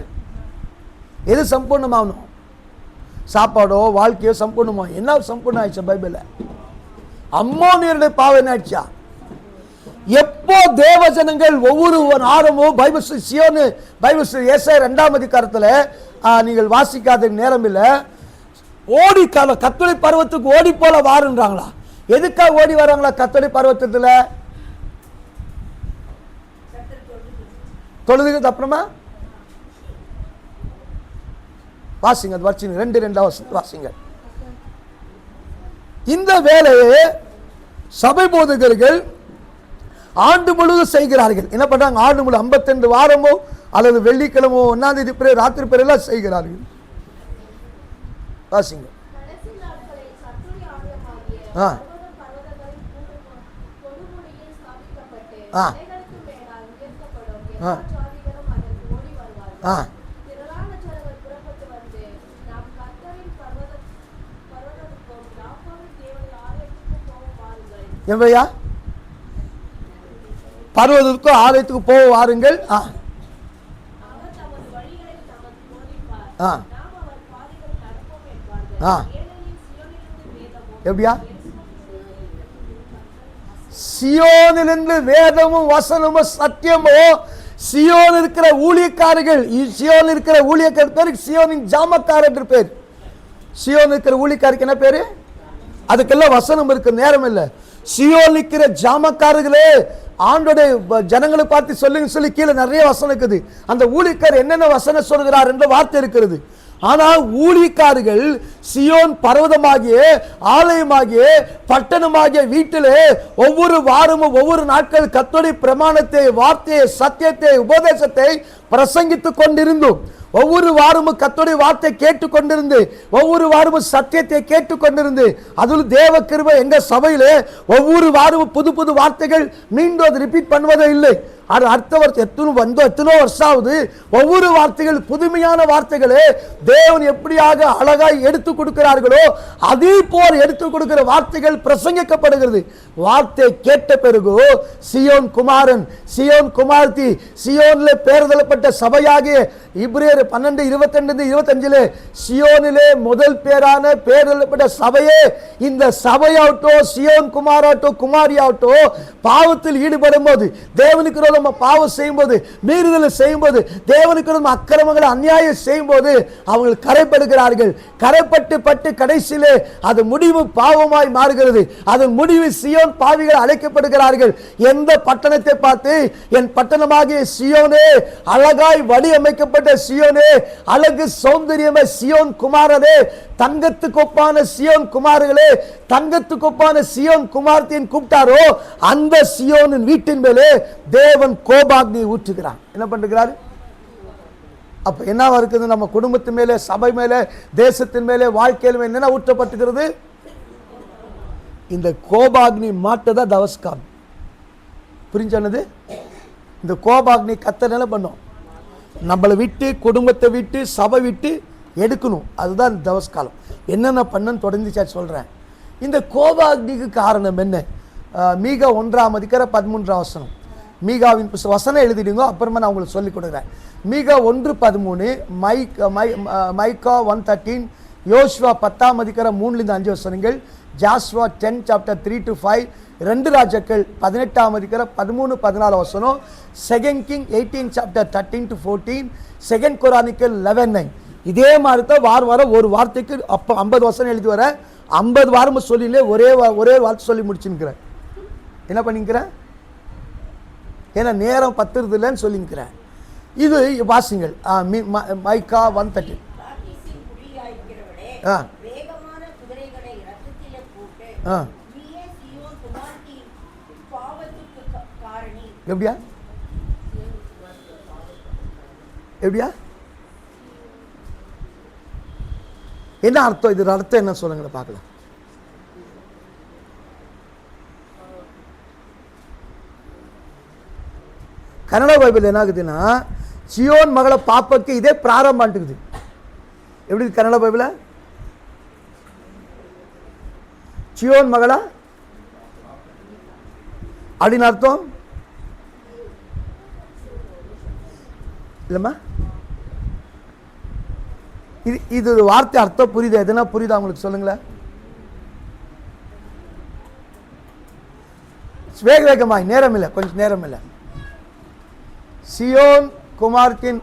எது சம்பூர்ணமாகணும்? சாப்பாடோ வாழ்க்கையோ சம்பூர்ணமா? என்ன சம்பூர்ணம் ஆயிடுச்சா பைபிள்ல? அம்மோனியருடைய பாவம் என்ன ஆயிடுச்சா? எப்போ தேவ ஜனங்கள் ஒவ்வொரு ஆரம்பமும் பைபிள் சியோனு பைபிள் ஏசாயா 2ஆம் அதிகாரத்துல நீங்கள் வாசிக்காத நேரம் இல்லை, ஓடி கர்த்தருடைய பர்வத்துக்கு ஓடி போல வாருன்றாங்களா? எதுக்காக ஓடி வராங்களா கர்த்தருடைய பர்வத்தத்துல? தொழுதுக்கு அப்புறமா வாசிங்க, அது வச்சுங்க 2:2 வாசிங்க. இந்த வேலையை சபை போதகர்கள் ஆண்டு முழுவதும் செய்கிறார்கள். என்ன பண்றாங்க? ஆண்டு முழு 52 வாரமோ அல்லது வெள்ளிக்கிழமோ 1ஆம் தேதி பிறகு ராத்திரி பிறகு எல்லாம் செய்கிறார்கள். வாசிங்க. ஆ மலைகளுக்கு மேலால் உயர்த்தப்படும். ஆ. எல்லா ஜாதிகளும் அதற்கு ஓடி வருவார்கள். ஆ திரளான ஜனங்கள் புறப்பட்டு வந்து, நாம் கர்த்தரின் பர்வதத்துக்கும் யாக்கோபின் தேவனுடைய ஆலயத்துக்கும் போவோம் வாருங்கள். எவையா? பர்வதத்துக்கும் ஆலயத்துக்கு போக வாருங்கள். அவர் தமது வழிகளை நமக்கு போதிப்பார். ஆ நாம் அவர் பாதைகளில் நடப்போம் என்பார்கள். ஆ ஏனெனில் சீயோனிலிருந்து வேதமும் எப்படியா? சியோனிலிருந்து வேதமும் வசனமும் சத்தியமும். சியோன் இருக்கிற ஊழியக்காரர்கள், சியோன் இருக்கிற ஊழியக்காரர் பேருக்கு சியோனின் ஜாமக்காரர் என்று பேர். சியோன் இருக்கிற ஊழியக்காருக்கு என்ன பேரு? அதுக்கெல்லாம் வசனம் இருக்கு, நேரம் இல்லை. சியோன் இருக்கிற ஜாமக்காரர்களே, ஆண்டோடைய ஜனங்களை பார்த்து சொல்லுங்க சொல்லி கீழே நிறைய வசனம் இருக்குது. அந்த ஊழியக்காரர் என்னென்ன வசனம் சொல்கிறார் என்ற வார்த்தை இருக்கிறது. ஆனால் ஊழியக்காரர்கள் சியோன் பர்வதமாகிய ஆலயமாகிய பட்டணமாகிய வீட்டிலே ஒவ்வொரு வாரமும் ஒவ்வொரு நாட்கள் கர்த்தருடைய பிரமாணத்தை, வார்த்தையை, சத்தியத்தை, உபதேசத்தை பிரசங்கித்துக் கொண்டிருந்தோம். ஒவ்வொரு வாரமும் கர்த்தருடைய வார்த்தை கேட்டுக்கொண்டிருந்து, ஒவ்வொரு வாரமும் சத்தியத்தை கேட்டுக்கொண்டிருந்து, அதில் தேவ கிருபை எங்க சபையிலே ஒவ்வொரு வாரமும் புது புது வார்த்தைகள் மீண்டும் அது ரிப்பீட் பண்ணுவதே இல்லை. அது அடுத்த வருஷம் எத்தனோ வருஷம் ஆகுது. ஒவ்வொரு வார்த்தைகள் புதுமையான வார்த்தைகளே தேவன் எப்படியாக அழகாய் எடுத்து கொடுக்கிறார்களோ அதே போல் எடுத்து கொடுக்கிற வார்த்தைகள் பிரசங்கிக்கப்படுகிறது. வார்த்தை கேட்ட பிறகு சியோன் குமாரன், சியோன் குமார்த்தி, சியோன்ல பேர்தலப்பட்ட சபையாகிய இப்ரேயர் 12:22-25 சியோனிலே முதல் பேரான பேர்தலப்பட்ட சபையே இந்த சபையாகட்டும், சியோன் குமாராகட்டும் குமாரியாகட்டும், பாவத்தில் ஈடுபடும் போது, தேவனுக்கு நம்ம பாவம் செய்யும் போது, மீறுதலை செய்யும் போது, தேவனுக்கு நம்ம அக்கிரமங்களை அநியாயம் செய்யும் போது அவங்க கரைப்படுகிறார்கள். கரைப்பட்டு பட்டு கடைசியிலே அது முடிவு பாவமாய் மாறுகிறது. அதன் முடிவு சியோன் பாவிகள் அழைக்கப்படுகிறார்கள். எந்த பட்டணத்தை பார்த்து என் பட்டணமாகிய சியோனே, அழகாய் வடிவமைக்கப்பட்ட சியோனே, அழகு சௌந்தரியமே சியோன் குமாரனே, தங்கத்துக்கு ஒப்பான சியோன் குமார்களே, தங்கத்துக்கு ஒப்பான சியோன் குமார்த்தியின் கூப்பிட்டாரோ அந்த சியோனின் வீட்டின் மேலே தேவன் கோபாக்னி ஊற்றுகிறார். என்ன பண்ணுகிறார்? அப்ப என்னவா இருக்குது? நம்ம குடும்பத்து மேலே, சபை மேலே, தேசத்தின் மேலே, வாழ்க்கையில் என்ன ஊற்றப்பட்டுகிறது? இந்த கோபாக்னி மாட்டதா தவஸ்காலம். புரிஞ்சது? இந்த கோபாக்னி கர்த்தர் என்ன பண்ணும்? நம்மளை விட்டு, குடும்பத்தை விட்டு, சபை விட்டு எடுக்கணும். அதுதான் தவஸ்காலம். என்னென்ன பண்ணன்னு தொடர்ந்து சொல்றேன். இந்த கோபாக்னிக்கு காரணம் என்ன? மீகா 1:13 மீகாவின் வசனம் எழுதிடுங்க, அப்புறமா நான் உங்களுக்கு சொல்லிக் கொடுக்குறேன். மீகா 1:13, மைக்கா 1:13, யோசுவா 10:3-5 வசனங்கள், ஜாஸ்வா 10:3-5, 2 ராஜாக்கள் 18:13-14 வசனம், 2 கிங் 18:13-14, 2 கொரானிக்கல் 11:9. இதே மாதிரி தான் வாரம் ஒரு வார்த்தைக்கு அப்போ 50 வசனம் எழுதி வர 50 வாரம் சொல்லிலே ஒரே வார்த்தை சொல்லி முடிச்சுக்கிறேன். என்ன பண்ணிக்கிறேன்? ஏன்னா நேரம் பத்துறதில்லைன்னு சொல்லிக்கிறேன். இது வாசிங்கள். மைக்கா 1:13. எப்படியா? எப்படியா? என்ன அர்த்தம்? இது அர்த்தம் என்ன சொல்லுங்க பார்க்கலாம். கன்னட பைபிள் என்ன ஆகுதுன்னா, சியோன் மகளை பாப்பக்கு இதே பிராரம்பான்ட்டுக்குது. எப்படி கன்னட பைபிள? சியோன் மகளா அப்படின்னு அர்த்தம் இல்லம்மா? இது வார்த்தை அர்த்தம் புரியுதா? எதுனா புரியுதா உங்களுக்கு? சொல்லுங்களேன். வேகமாய், நேரம் இல்லை, கொஞ்சம் நேரம் இல்லை. சியோன் குமார்த்தின்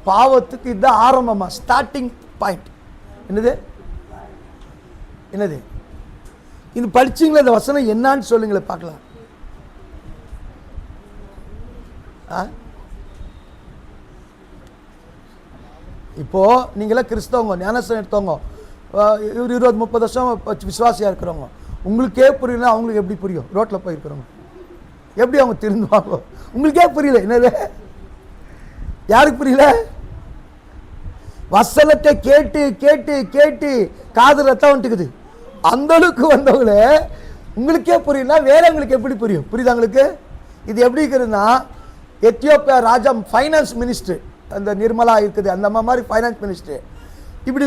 பாவத்துக்கு இதுதான் ஆரம்பமா, ஸ்டார்டிங் பாயிண்ட். என்னது என்னது இது படிச்சீங்களா? இந்த வசனம் என்னன்னு சொல்லுங்களேன் பார்க்கலாம். இப்போ நீங்களா கிறிஸ்தவங்க, ஞானஸ்தானம் எடுத்தவங்க, 20-30 வருஷம் விசுவாசியா இருக்கிறவங்க, உங்களுக்கே புரியல, அவங்களுக்கு எப்படி புரியும்? ரோட்ல போயிருக்கிறவங்க எப்படி அவங்க திருந்துவாங்க? உங்களுக்கே புரியல. என்னது? யாருக்கு புரியல? வசனத்தை கேட்டு கேட்டு கேட்டு காது ரத்தம் வந்துட்டுக்குது. அந்த அளவுக்கு வந்தவங்களே உங்களுக்கே புரியல, வேற உங்களுக்கு எப்படி புரியும்? புரியுதா உங்களுக்கு? இது எப்படி இருக்குதுன்னா, எத்தியோப்பியா ராஜா ஃபைனான்ஸ் மினிஸ்டர், அந்த நிர்மலா இருக்குது, அந்த மாதிரி ஃபைனான்ஸ் மினிஸ்டர் இப்படி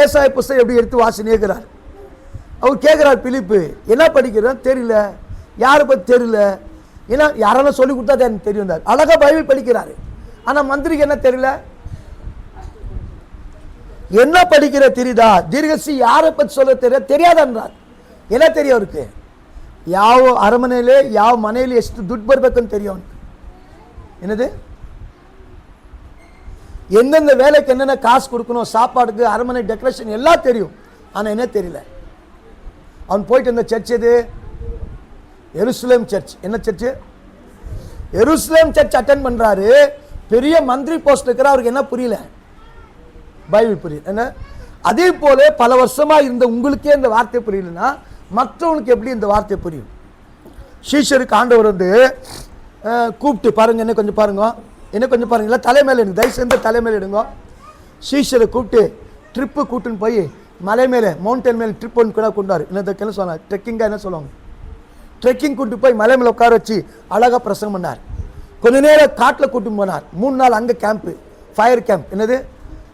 ஏசாயா புஸ்தகம் எப்படி எடுத்து வாசினே இருக்கிறார். அவர் கேட்குறார், பிலிப்பு என்ன படிக்கிறார் தெரியல, யாரை பற்றி தெரியல, ஏன்னா யாரெல்லாம் சொல்லி கொடுத்தா தான் எனக்கு தெரியும். அழகா பைபிள் படிக்கிறாரு, ஆனால் மந்திரிக்கு என்ன தெரியல, என்ன படிக்கிற தெரியுதா, தீர்க்கசி யாரை பற்றி சொல்ல தெரியாதான்றார். என்ன தெரியும் அவருக்கு, ಯಾವ அரமனையிலே ಯಾವ ಮನೆಯಲ್ಲಿ ಎಷ್ಟು ದುಡ್ಡು ಬರಬೇಕಂತ தெரியும் அவனுக்கு. என்னது, எந்தெந்த வேலைக்கு என்னென்ன காசு கொடுக்கணும், சாப்பாடுக்கு, அரமனை டெக்கரேஷன் எல்லாம் தெரியும். ஆனால் என்ன தெரியல. அவன் போயிட்டு இந்த சர்ச் எது, எருசலேம் சர்ச். என்ன சர்ச், எருசலேம் சர்ச் அட்டென்ட் பண்றாரு. பெரிய மந்திரி போஸ்ட் இருக்கிற அவருக்கு என்ன புரியல, பைபிள் புரியல. என்ன, அதே போல பல வருஷமா இருந்த உங்களுக்கே இந்த வார்த்தை புரியலன்னா மற்றவனுக்கு எப்படி இந்த வார்த்தை புரியும்? சீஷருக்கு ஆண்டவர் வந்து கூப்பிட்டு பாருங்க, என்ன கொஞ்சம் பாருங்க, என்ன கொஞ்சம் பாருங்களா, தலைமையில் எடுங்க, தயவு செஞ்சு தலைமையில் எடுங்க. சீஷரை கூப்பிட்டு ட்ரிப்பு கூட்டுன்னு போய் மலை மேலே, மவுண்டன் மேலே ட்ரிப் ஒன்று கூட கொண்டாரு. என்ன சொன்னார், ட்ரெக்கிங்காக என்ன சொல்லுவாங்க, ட்ரெக்கிங் கூட்டு போய் மலை மேலே உட்கார வச்சு அழகாக பிரசங்கம் பண்ணார். கொஞ்ச நேரம் காட்டில் கூட்டின்னு போனார். 3 நாள் அங்கே கேம்ப்பு, ஃபயர் கேம்ப். என்னது,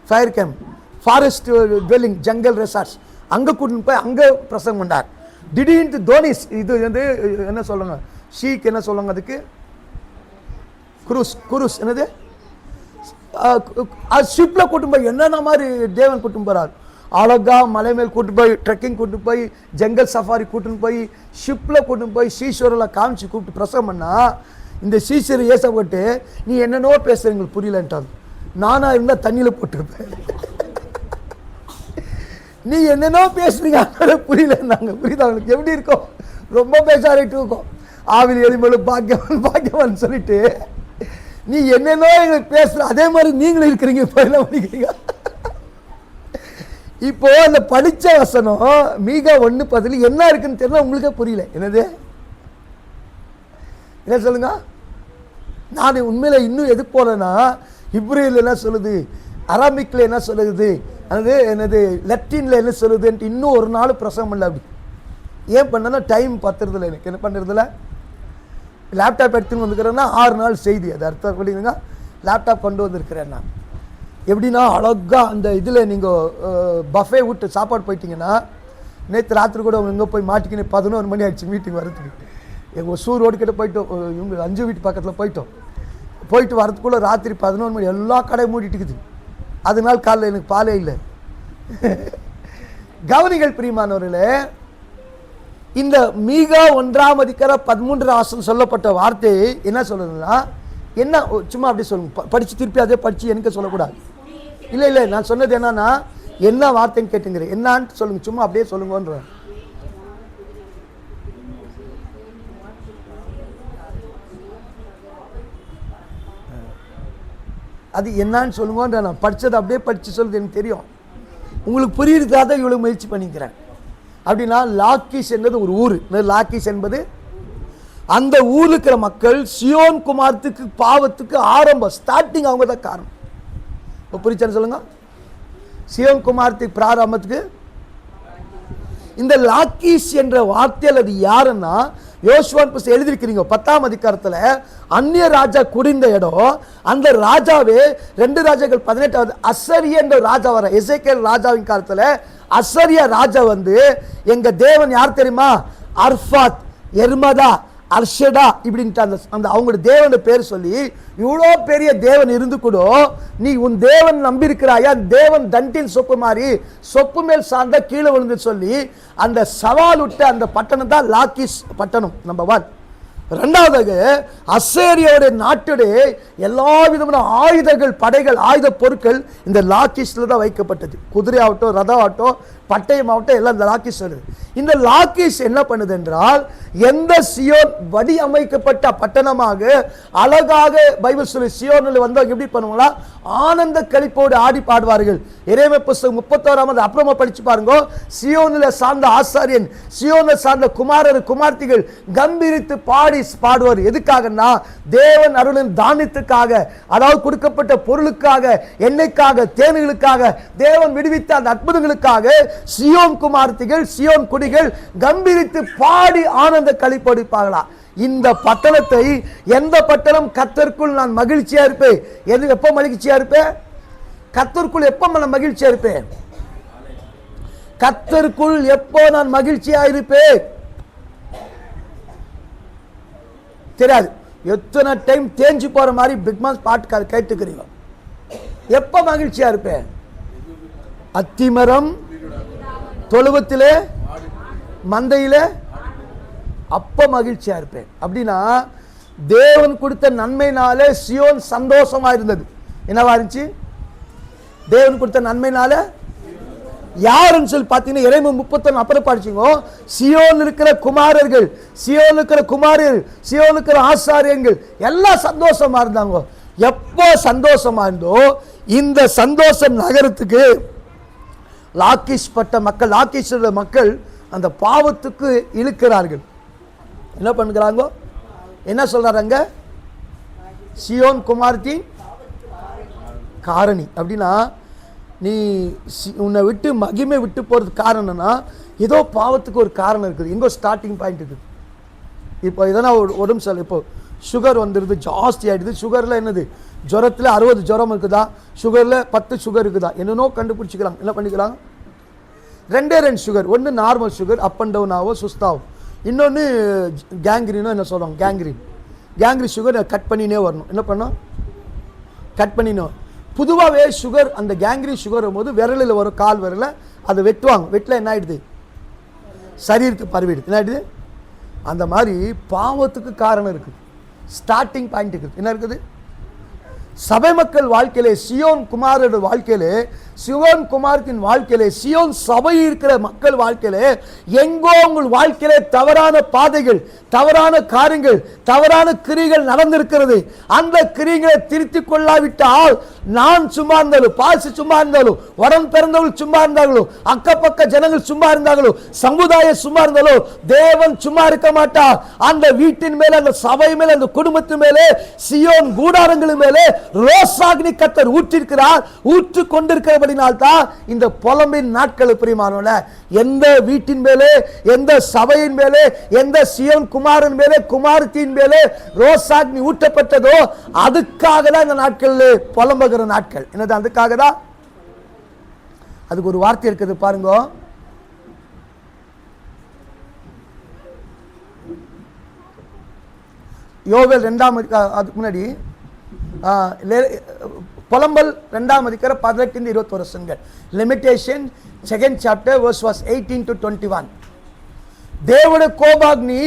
fire camp, forest dwelling, jungle resorts, அங்கே கூட்டின்னு போய் அங்கே பிரசங்கம் பண்ணார். திடீர்னு தோனிஸ், இது வந்து என்ன சொல்லுங்க, ஷீக் என்ன சொல்லுவாங்க அதுக்கு, குருஸ், என்னது, ஷிப்பில் கூட்டும் போய் என்னென்ன மாதிரி தேவன் கூட்டும் போகிறார். அழகா மலை மேல் கூட்டு போய், ட்ரெக்கிங் கூட்டு போய், ஜங்கல் சஃபாரி கூட்டுன்னு போய், ஷிப்பில் கூட்டும் போய் சீஷரெல்லாம் காமிச்சு கூப்பிட்டு பிரசவம் பண்ணா, இந்த சீஷர் ஏசப்பட்டு நீ என்னென்னோ பேசுறீங்க புரியலன்ட்டாங்க. நானா இருந்தால் தண்ணியில் போட்டுருப்பேன். நீ என்னென்னோ பேசுறீங்க புரியலன்னாங்க. புரியுது அவங்களுக்கு எப்படி இருக்கும், ரொம்ப பேசாரிட்டு இருக்கும். ஆவில் எளிமலு பாக்கியவன் சொல்லிட்டு நீ என்னென்னோ எங்களுக்கு பேசுற, அதே மாதிரி நீங்களும் இருக்கிறீங்க. இப்போ என்ன பண்ணிக்கிறீங்க? இப்போ அந்த படிச்ச வசனம் மீகா 1:10 என்ன இருக்குன்னு தெரியல, உங்களுக்கே புரியல. என்னது, என்ன சொல்லுங்க, நான் உண்மையில இன்னும் எது போலன்னா, இப்ரேல என்ன சொல்லுது, அரபிக்ல என்ன சொல்லுது, அது என்னது, லத்தீன்ல என்ன சொல்லுதுன்ட்டு இன்னும் ஒரு நாள் பிரசவம் பண்ணல. அப்படி ஏன் பண்ணனா, டைம் பத்துறதுல, எனக்கு என்ன பண்ணுறதுல, லேப்டாப் எடுத்துன்னு வந்துக்கிறேன்னா 6 நாள் செய்தி, அது அர்த்தம் பண்ணிங்க. லேப்டாப் கொண்டு வந்திருக்கிறேன் நான். எப்படின்னா அழகா அந்த இதில் நீங்கள் பஃபே விட்டு சாப்பாடு போயிட்டீங்கன்னா, நேற்று ராத்திரி கூட அவங்க எங்கே போய் மாட்டிக்கின்னு 11 மணி ஆயிடுச்சு மீட்டிங் வரதுக்கு. எங்கள் சூர் ரோடு கிட்ட போயிட்டோம், இவங்க 5 வீட்டு பக்கத்தில் போயிட்டு வரதுக்குள்ளே ராத்திரி 11 மணி, எல்லா கடையும் மூடிட்டு இருக்குது. அதனால காலையில் எனக்கு பாலே இல்லை. கவனிகள் பிரியமானவர்களே, இந்த மீகா 1:13 சொல்லப்பட்ட வார்த்தை என்ன சொல்லுதுன்னா, என்ன சும்மா அப்படியே சொல்லுங்க, படிச்சு திருப்பி அதே படிச்சு எனக்கு சொல்லக்கூடாது. இல்லை நான் சொன்னது என்னன்னா, என்ன வார்த்தைன்னு கேட்டுங்கிறேன், என்னான்னு சொல்லுங்க, சும்மா அப்படியே சொல்லுங்கன்ற. அது என்னன்னு சொல்லுங்கன்ற. நான் படிச்சதை அப்படியே படிச்சு சொல்லுது எனக்கு தெரியும், உங்களுக்கு புரியுறதுக்காக இவ்வளவு முயற்சி பண்ணிக்கிறேன். அப்படின்னா லாக்கீஸ் என்பது ஒரு ஊர். லாக்கீஸ் என்பது அந்த ஊர்ல இருக்கிற மக்கள் சியோன் குமாரத்துக்கு பாவத்துக்கு ஆரம்பம், ஸ்டார்டிங் அவங்க தான் காரணம். இப்போ புரிச்சான்னு சொல்லுங்க, சியோன் குமாரத்துக்கு பிராரம்பத்துக்கு இந்த லாக்கீஸ் என்ற வார்த்தையில் அது யாருன்னா, யோசுவான் புஸ்தகம் எழுதியிருக்கிறீங்க 10ஆம் அதிகாரத்தில், அந்நிய ராஜா குடிந்த இடம். அந்த ராஜாவே 2 ராஜாக்கள் 18வது அசரியா என்ற ராஜா வர, எசேக்கியேல் ராஜாவின் காலத்தில் அசரியா ராஜா வந்து, எங்க தேவன் யார் தெரியுமா, அர்ஃபாத், எர்மதா, அர்ஷடா இப்படின்ட்டு அந்த அவங்களோட தேவனோட பேர் சொல்லி, இவ்வளோ பெரிய தேவன் இருந்து கூட நீ உன் தேவன் நம்பி இருக்கிறாயா, தேவன் தண்டின் சொப்பு மாதிரி சொப்பு மேல் சார்ந்த கீழே விழுந்து சொல்லி அந்த சவால் விட்டு அந்த பட்டணம் தான் லாக்கீஸ் பட்டணம். நம்பர் 1. 2வது, அசேரியோட நாட்டுடைய எல்லா விதமான ஆயுதங்கள், படைகள், ஆயுத பொருட்கள் இந்த லாக்கீஸ்ல தான் வைக்கப்பட்டது. குதிரை ஆகட்டும், ரதம் ஆகட்டும், பட்டயம் ஆகட்டும், எல்லாம் இந்த லாக்கீஸ் வருது. இந்த லாக்கீஸ் என்ன பண்ணுது என்றால், எந்த சியோன் வடிவமைக்கப்பட்ட பட்டணமாக அழகாக பைபிள் சொல்லி சியோனில் வந்தவங்க எப்படி பண்ணுவாங்களா, ஆனந்த களிப்போடு ஆடி பாடுவார்கள். எரேமியா புஸ்தகம் 31 அப்புறமா படிச்சு பாருங்க. சியோனில் சார்ந்த ஆசாரியன், சியோனில் சார்ந்த குமாரர் குமார்த்திகள் கம்பீரித்து பாடுவார். எதுக்காகனா, தேவன் அருளின் தானியத்துக்காக, அதாவது கொடுக்கப்பட்ட பொருளுக்காக, எண்ணெய்க்காக, தேனுகளுக்காக, தேவன் விடுவித்த அந்த அற்புதங்களுக்காக சியோன் குமார்த்திகள், சியோன் குடிகள் கம்பீரித்து பாடி ஆனந்த களிப்படிப்பார்களா. இந்த பட்டணத்தை, எந்த பட்டணம் கர்த்தருக்குள் நான் மகிழ்ச்சியா இருப்பேன். எப்போ மகிழ்ச்சியா இருப்பேன்? கர்த்தருக்குள் எப்போ நான் மகிழ்ச்சியா இருப்பேன்? கர்த்தருக்குள் எப்போ நான் மகிழ்ச்சியா இருப்பேன் தெரியாது. எத்தனை டைம் தேஞ்சு போற மாதிரி பிக்மாஸ் பாட்டு கேட்டுக்கிறீங்க. எப்ப மகிழ்ச்சியா இருப்பேன்? அத்திமரம் தொழுவத்திலே மந்தையிலே, அப்ப மகிழ்ச்சியா இருப்பேன். அப்படின்னா தேவன் கொடுத்த நன்மைனாலே சியோன் சந்தோஷமா இருந்தது. என்னவா இருந்துச்சு? தேவன் கொடுத்த நன்மைனால யாருன்னு சொல்லி பார்த்தீங்கன்னா இறைமை 31 அப்புறம் படிச்சுங்க. சியோன் இருக்கிற குமாரர்கள், சியோன் இருக்கிற குமாரர்கள், சியோன் இருக்கிற ஆசாரியங்கள் எல்லாம் சந்தோஷமா இருந்தாங்க. எப்போ சந்தோஷமா இருந்தோ இந்த சந்தோஷம் நகரத்துக்கு லாக்கிஷ் பட்ட மக்கள், லாக்கிஷ் மக்கள் அந்த பாவத்துக்கு இழுக்கிறார்கள். என்ன பண்ணுறாங்க? என்ன சொல்றாங்க? சியோன் குமாரத்தி காரணி. அப்படின்னா நீ உன்னை விட்டு மகிமை விட்டு போகிறதுக்கு காரணம்னா ஏதோ பாவத்துக்கு ஒரு காரணம் இருக்குது, எங்கோ ஸ்டார்டிங் பாயிண்ட் இருக்குது. இப்போ எதனா உடம்பு சரியில்லை, இப்போ சுகர் வந்துடுது, ஜாஸ்தி ஆகிடுது. சுகரில் என்னது? ஜுரத்தில் 60 ஜுரம் இருக்குதா, சுகரில் 10 சுகர் இருக்குதா, என்னென்னோ கண்டுபிடிச்சிக்கிறாங்க. என்ன பண்ணிக்கிறாங்க? 2 சுகர். ஒன்று normal sugar, up and down ஆகும், சுஸ்தாகும். இன்னொன்று கேங்க்ரீனோ என்ன சொல்லுவாங்க, கேங்க்ரீன் சுகர் கட் பண்ணினே வரணும். என்ன பண்ணோம்? கட் பண்ணினோம். பொதுவாகவே சுகர், அந்த கேங்க்ரீன் சுகர் வரும்போது விரலில் வரும், கால் விரலில் அதை வெட்டுவாங்க. வெட்டில் என்ன ஆகிடுது? சரீரத்துக்கு பரவிடுது. என்ன ஆகிடுது? அந்த மாதிரி பாவத்துக்கு காரணம் இருக்குது, ஸ்டார்டிங் பாயிண்ட் இருக்குது. என்ன இருக்குது? சபை மக்கள் வாழ்க்கையிலே, சியோன் குமாரோட வாழ்க்கையிலே, சியோன் குமாரத்தின் வாழ்க்கையிலே, சியோன் சபை இருக்கிற மக்கள் வாழ்க்கையிலே எங்கோ உங்கள் வாழ்க்கையிலே தவறான பாதைகள், தவறான காரியங்கள், தவறான கிரிகள் நடந்திருக்கிறது. அந்த கிரிகளை திருத்திக் கொள்ளாவிட்டால் நான் சும்மா இருந்தாலும், பாசி சும்மா இருந்தாலும், உடன் பிறந்தவர்கள் சும்மா இருந்தாங்களோ, அக்கப்பக்க ஜனங்கள் சும்மா இருந்தாங்களோ, சமுதாயம் சும்மா இருந்தாலோ, தேவன் சும்மா இருக்க மாட்டார். அந்த வீட்டின் மேலே, அந்த சபை மேலே, அந்த குடும்பத்தின் மேலே, சியோன் கூடாரங்களின் மேலே ரோசாக்னி கர்த்தர் ஊற்றிருக்கிறார். ஊற்று கொண்டிருக்கிறபடினால்தான் இந்த புலம்பின் நாட்கள். பிரியமானவர்களே, எந்த வீட்டின் மேலே, எந்த சபையின் மேலே, எந்த சியோன் குமாரன் மேலே, குமாரத்தின் மேலே ரோசாக்னி ஊற்றப்பட்டதோ அதுக்காக தான் இந்த நாட்களில் புலம்புகிற நாட்கள். என்னது? அதுக்காக தான். அதுக்கு ஒரு வார்த்தை இருக்குது பாருங்க. யோவேல் 2 அதுக்கு முன்னாடி புலம்பல் 2:18-21 limitation 2nd chapter verse 18 to 21. தேவனுடைய கோபாக்னி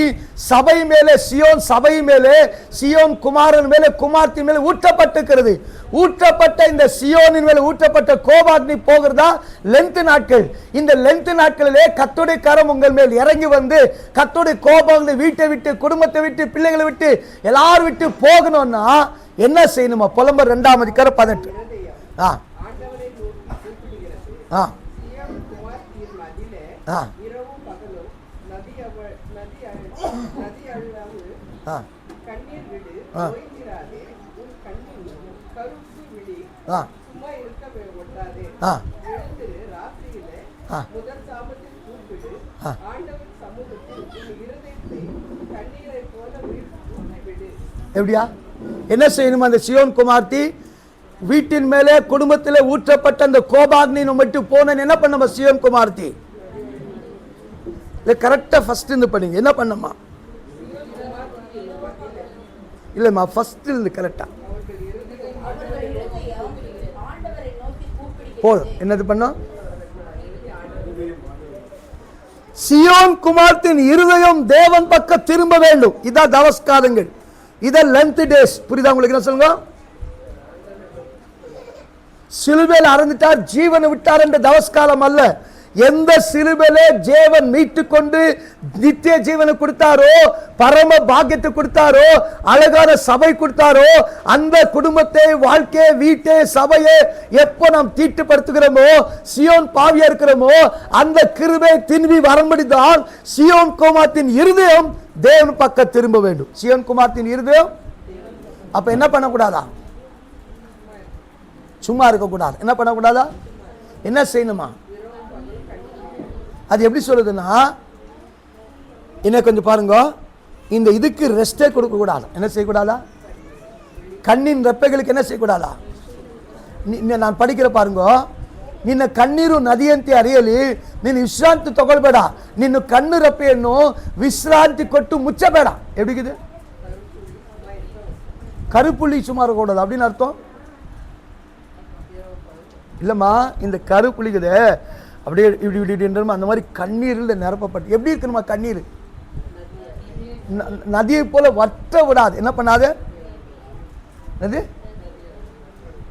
சபை மேலே, சியோன் சபை மேலே, சியோன் குமாரன் மேலே, குமார்த்தின் மேலே ஊற்றப்பட்டிருக்கிறது. ஊற்றப்பட்ட இந்த சியோனின் மேலே ஊற்றப்பட்ட கோபாக்னி போகிறதா லென்த் நாட்கள். இந்த லென்த் நாட்களிலே கர்த்தருடைய கரம் உங்கள் மேல் இறங்கி வந்து கர்த்தருடைய கோபாக்னி வீட்டை விட்டு, குடும்பத்தை விட்டு, பிள்ளைகளை விட்டு, எல்லாரும் விட்டு போகணும்னா என்ன செய்யணுமா? புலம்பர் 2:18. ஆண்டவரை நோக்கி கூப்பிடுகிறது. சியோன் குமாரத்தின் மதிலே இரவும் பகலும் நதி அழுவாது, கண்ணீர் விடு, ஓய்ந்திராதே, உன் கண்ணின் கருப்பு விழி, சும்மா இருக்க ஒட்டாதே, எழுந்திரு, ராத்திரியிலே முதல் சாமத்தில் கூப்பிடு, ஆண்டவன் சமூகத்தில் உன் இருதயத்தை கண்ணீரை போல ஊற்றிவிடு. எப்படியா? என்ன செய்யணுமா? அந்த சியோன் குமார்த்தி வீட்டின் மேலே, குடும்பத்தில் ஊற்றப்பட்ட அந்த கோபாக்னி மட்டும் போன என்ன பண்ணமா? சியோன் குமார்த்தி கரெக்டா ஃபர்ஸ்ட் இருந்து படிங்க. என்ன பண்ணமா? இல்லம்மா, ஃபர்ஸ்ட் இருந்து கரெக்டா போதும். என்னது பண்ணோம்? சியோன் குமார்த்தின் இருதயம் தேவன் பக்கம் திரும்ப வேண்டும். இதான் தவஸ்காலங்கள், இதான் லென்த் டேஸ். புரியுதா உங்களுக்கு? என்ன சொல்லுங்க? சிலுவையில் அறந்துட்டார், ஜீவனை விட்டார் என்ற தவஸ்காலம் அல்ல. எந்த சிலுவையிலே ஜீவன் மீட்டு கொண்டு நித்திய ஜீவனை கொடுத்தாரோ, பரம பாக்கியத்தை கொடுத்தாரோ, அழகான சபை கொடுத்தாரோ, அந்த குடும்பத்தை, வாழ்க்கையை, வீட்டை, சபையை எப்போ நாம் தீட்டுப்படுத்துகிறோமோ, சியோன் பாவியா இருக்கிறோமோ, அந்த கிருபை திரும்பி வரும்படிதான் சியோன் குமாரத்தின் இருதயம் தேவன் பக்கம் திரும்ப வேண்டும். சியோன் குமாரத்தின் இருதயம் அப்ப என்ன பண்ணக்கூடாதா? சும்மா இருக்கக்கூடாது. என்ன பண்ணக்கூடாதா? என்ன செய்யணுமா? அது எப்படி சொல்லுதுன்னா, என்ன கொஞ்சம் பாருங்க. இந்த இதுக்கு ரெஸ்டே கொடுக்க கூடாது. என்ன செய்யக்கூடாதா? கண்ணின் ரெப்பைகளுக்கு என்ன செய்யக்கூடாதா? நான் படிக்கிற பாருங்க, ನಿನ್ನ ಕಣ್ಣೀರು ನದಿಯಂತೆ ಹರಿಯಲಿ, ನೀನು ವಿಶ್ರಾಂತಿ ತಗೊಳ್ಬೇಡ, ನಿನ್ನ ಕಣ್ಣು ರೆಪ್ಪೆಯನ್ನು ವಿಶ್ರಾಂತಿ ಕೊಟ್ಟು ಮುಚ್ಚಬೇಡ. எப்படிக்குது? கருப்புள்ளி சுமார் கூடாது அப்படின்னு அர்த்தம் இல்லைம்மா. இந்த கருப்புள்ளிக்குது அப்படியே இப்படி இப்படி அந்த மாதிரி கண்ணீரில் நிரப்பப்பட்டு எப்படி இருக்கணுமா? கண்ணீர் நதியை போல வற்ற விடாது. என்ன பண்ணாது? அது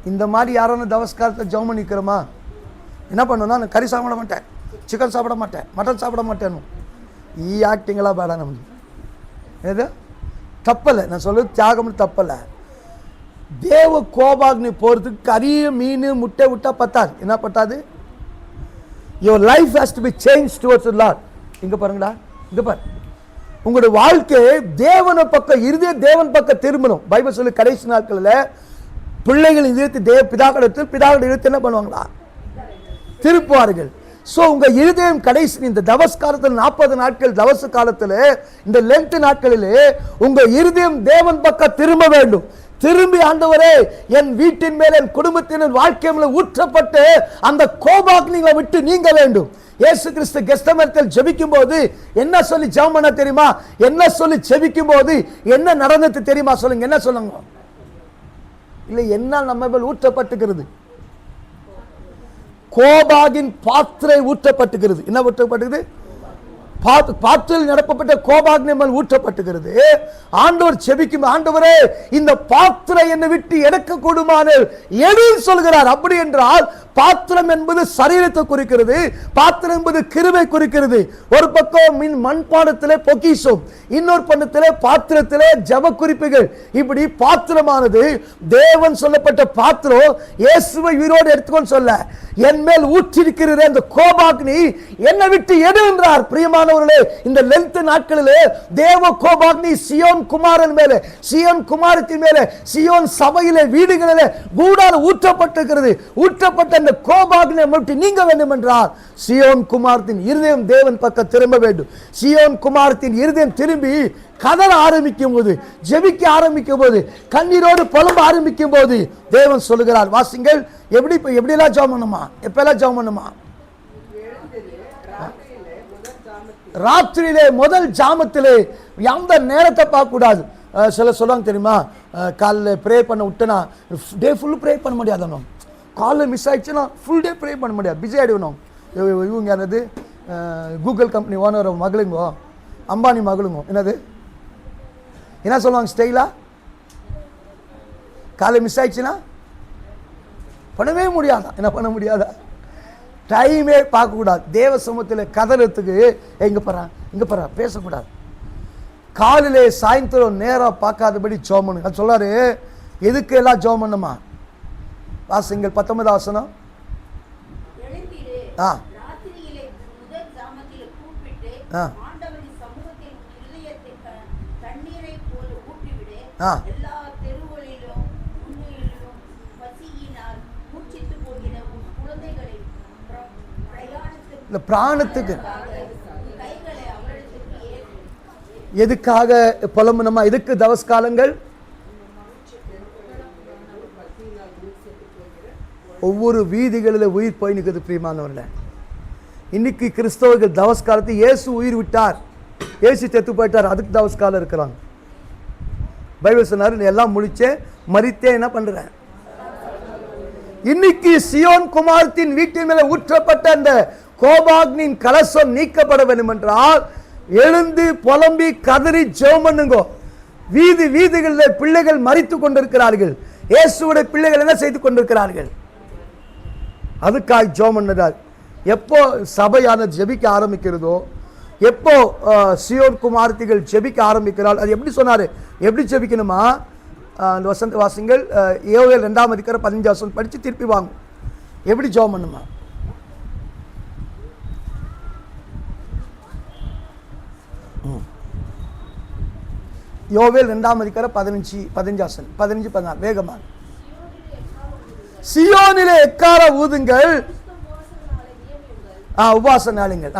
இந்த மாதிரி யாரான தவஸ்காரத்தை ஜெபம் பண்ணிக்கிறோமா? என்ன பண்ணுன்னா, நான் கறி சாப்பிட மாட்டேன், சிக்கன் சாப்பிட மாட்டேன், மட்டன் சாப்பிட மாட்டேன்னு ಈ ಆಕ್ಟಿಂಗ್லாம் ಬೇಡ ನಮಗೆ. ஏது தப்பலை, நான் சொல்றது தியாகம்னு தப்பலை. தேவ கோபாக்னி போகிறதுக்கு கறிய மீன் முட்டை விட்டா பத்தாது. என்ன பத்தாது? Your life has to be change towards Lord. இங்க பாருங்களா, இங்க பாரு, உங்களுடைய வாழ்க்கை தேவன பக்கம், இருதய தேவன் பக்கம் திரும்பணும். பைபிள் சொல்லி கடைசி நாட்களில் பிள்ளைகள் இதயத்தை பிதாக்களிடத்தில், பிதாக்கள் இதயத்தை என்ன பண்ணுவாங்களா? திருப்புவார்கள். ஸோ உங்க இருதயம் கடைசி இந்த தவஸ்காலத்தில் 40 நாட்கள் தவச காலத்தில், இந்த லென்த் நாட்களிலே உங்க இருதயம் தேவன் பக்கம் திரும்ப வேண்டும். திரும்பி, ஆண்டவரே என் வீட்டின் மேல், என் குடும்பத்தின் வாழ்க்கை மேல ஊற்றப்பட்டு அந்த கோபாக்னிகளை விட்டு நீங்க வேண்டும். இயேசு கிறிஸ்து கெத்செமனேயில் ஜெபிக்கும் போது என்ன சொல்லி ஜெபம் பண்ண தெரியுமா? என்ன சொல்லி ஜெபிக்கும் போது என்ன நடந்தது தெரியுமா? சொல்லுங்க, என்ன சொல்லுங்க. இல்லை, என்ன நம்ம மேல் ஊற்றப்பட்டுகிறது? கோபாகின் பாத்திரை ஊற்றப்பட்டுகிறது. என்ன ஊற்றப்பட்டுகிறது? பாத்திரையில் நிரப்பப்பட்ட கோபாக்னி மேல் ஊற்றப்பட்டுகிறது. ஆண்டவர் செபிக்கும், ஆண்டவரே இந்த பாத்திரை என்னை விட்டு எடுக்க கூடுமானால் எது சொல்கிறார். அப்படி என்றால் பாத்திரம் என்பது சரீரத்தை குறிக்கிறது, பாத்திரம் என்பது கிருபை குறிக்கிறது. ஒரு பக்கம் மண்பாண்டத்திலே பொக்கிஷம், இன்னொரு பண்டத்திலே பாத்திரத்திலே ஜப குறிப்புகள். இப்படி பாத்திரமானது தேவன் சொல்லப்பட்ட பாத்திரம். இயேசுவை உயிரோடு எடுத்துக்கொண்டு சொல்ல, என் மேல் ஊற்றிருக்கிற அந்த கோபாக்னி என்னை விட்டு எடு என்றார். பிரியமானவர்களே, இந்த லென்த் நாட்களிலே தேவ கோபாக்னி சியோன் குமாரன் மேலே, சியோன் குமாரத்தின் மேலே, சியோன் சபையிலே, வீடுகளிலே கூடார ஊற்றப்பட்டிருக்கிறது. ஊற்றப்பட்ட அந்த கோபாக்னி மட்டும் நீங்க வேண்டும் என்றால் சியோன் குமாரத்தின் இருதயம் தேவன் பக்கம் திரும்ப வேண்டும். சியோன் குமாரத்தின் இருதயம் திரும்பி கதற ஆரம்பிக்கும் போது, ஜெபிக்க ஆரம்பிக்கும் போது, கண்ணீரோடு புலம்ப ஆரம்பிக்கும் போது தேவன் சொல்லுகிறார். வாசிங்கள், எப்படிலாம் ஜெபம் பண்ணுமா? எப்பெல்லாம் ஜெபம் பண்ணுமா? ராத்திரியிலே முதல் ஜாமத்திலே. அந்த நேரத்தை பார்க்க கூடாது. சில சொல்லுவாங்க தெரியுமா, காலைல ப்ரே பண்ண விட்டனா டே ஃபுல் ப்ரே பண்ண முடியாதனும், காலைல மிஸ் ஆயிடுச்சுன்னா ஃபுல் டே ப்ரே பண்ண முடியாது, பிஸி ஆகிடுவோம். இவங்க என்னது, கூகுள் கம்பெனி ஓனர் மகளுங்கோ, அம்பானி மகளுங்கோ, என்னது என்ன சொல்லுவாங்க ஸ்டைலா, காலைல மிஸ் ஆயிடுச்சுன்னா பண்ணவே முடியாதா? என்ன பண்ண முடியாதா? டைமே பார்க்கக்கூடாது. தேவ சமூகத்தில் கதறதுக்கு எங்கே போகிறா பேசக்கூடாது. காலிலே சாயந்தரம் நேராக பார்க்காதபடி ஜெபம் பண்ணுங்க. அது சொல்லாரு, எதுக்கு எல்லாம் ஜெபம் பண்ணுமா? வாசிங்கள் 19 வசனம். இந்த பிராணத்துக்கு எதுக்காக புலம்பணுமா? எதுக்கு தவஸ்காலங்கள்? ஒவ்வொரு வீதிகளில் உயிர் போய் நிற்கிறது. பிரியமானவர்களே, இன்னைக்கு கிறிஸ்தவர்கள் தவஸ்காலத்தை இயேசு உயிர் விட்டார், இயேசு செத்து போயிட்டார், அதுக்கு தவஸ்காலம் இருக்கிறாங்க. பைபிள் சொன்னார், எல்லாம் முடிச்சே மரித்தே என்ன பண்றேன். இன்னைக்கு சியோன் குமாரத்தின் வீட்டின் மேல ஊற்றப்பட்ட அந்த கோபாக்னின் கலசம் நீக்கப்பட வேண்டும் என்றால் எழுந்து புலம்பி கதறி ஜெபம் பண்ணுங்க. வீதிகளில் பிள்ளைகள் மரித்து கொண்டிருக்கிறார்கள். இயேசுவுடைய பிள்ளைகள் என்ன செய்து கொண்டிருக்கிறார்கள்? அதுக்காக ஜெபம் பண்ணுறார். எப்போ சபையான ஜெபிக்க ஆரம்பிக்கிறதோ, எப்போ சியோன் குமாரத்திகள் ஜெபிக்க ஆரம்பிக்கிறாள், அது எப்படி சொன்னாரு, எப்படி ஜெபிக்கணுமா? அந்த வசந்த வாசிங்கள், யோவேல் 2:15 படிச்சு திருப்பி வாங்க. எப்படி ஜெபம் பண்ணுமா? யோவேல் 2:15 வேகமா. சியோனிலே எக்கார ஊதுங்கள், உபாச நாளுங்கள்,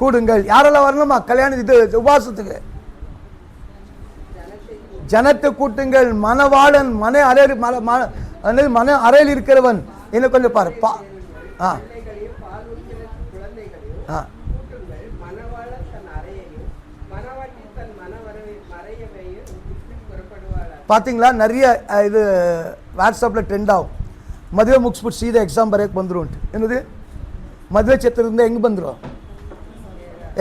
கூடுங்கள். யாரெல்லாம் வரணுமா கல்யாணம் இது உபவாசத்துக்கு? ஜனத்தை கூட்டுங்கள். மணவாளன் மன அறையில் மன அறையில் இருக்கிறவன் என்ன கொஞ்சம் பாரு ஆ ஆ பார்த்தீங்களா? நிறைய இது வாட்ஸ்அப்பில் ட்ரெண்ட் ஆகும். மதுவை ಮುಗಿಸ್ಬಿಟ್ಟು ಸೀದಾ ಎಕ್ಸಾಮ್ ಬರೆಯಕ್ಕೆ ಬಂದರು ಉಂಟು. என்னது மதுவை சேர்த்துருந்து எங்கே வந்துடும்?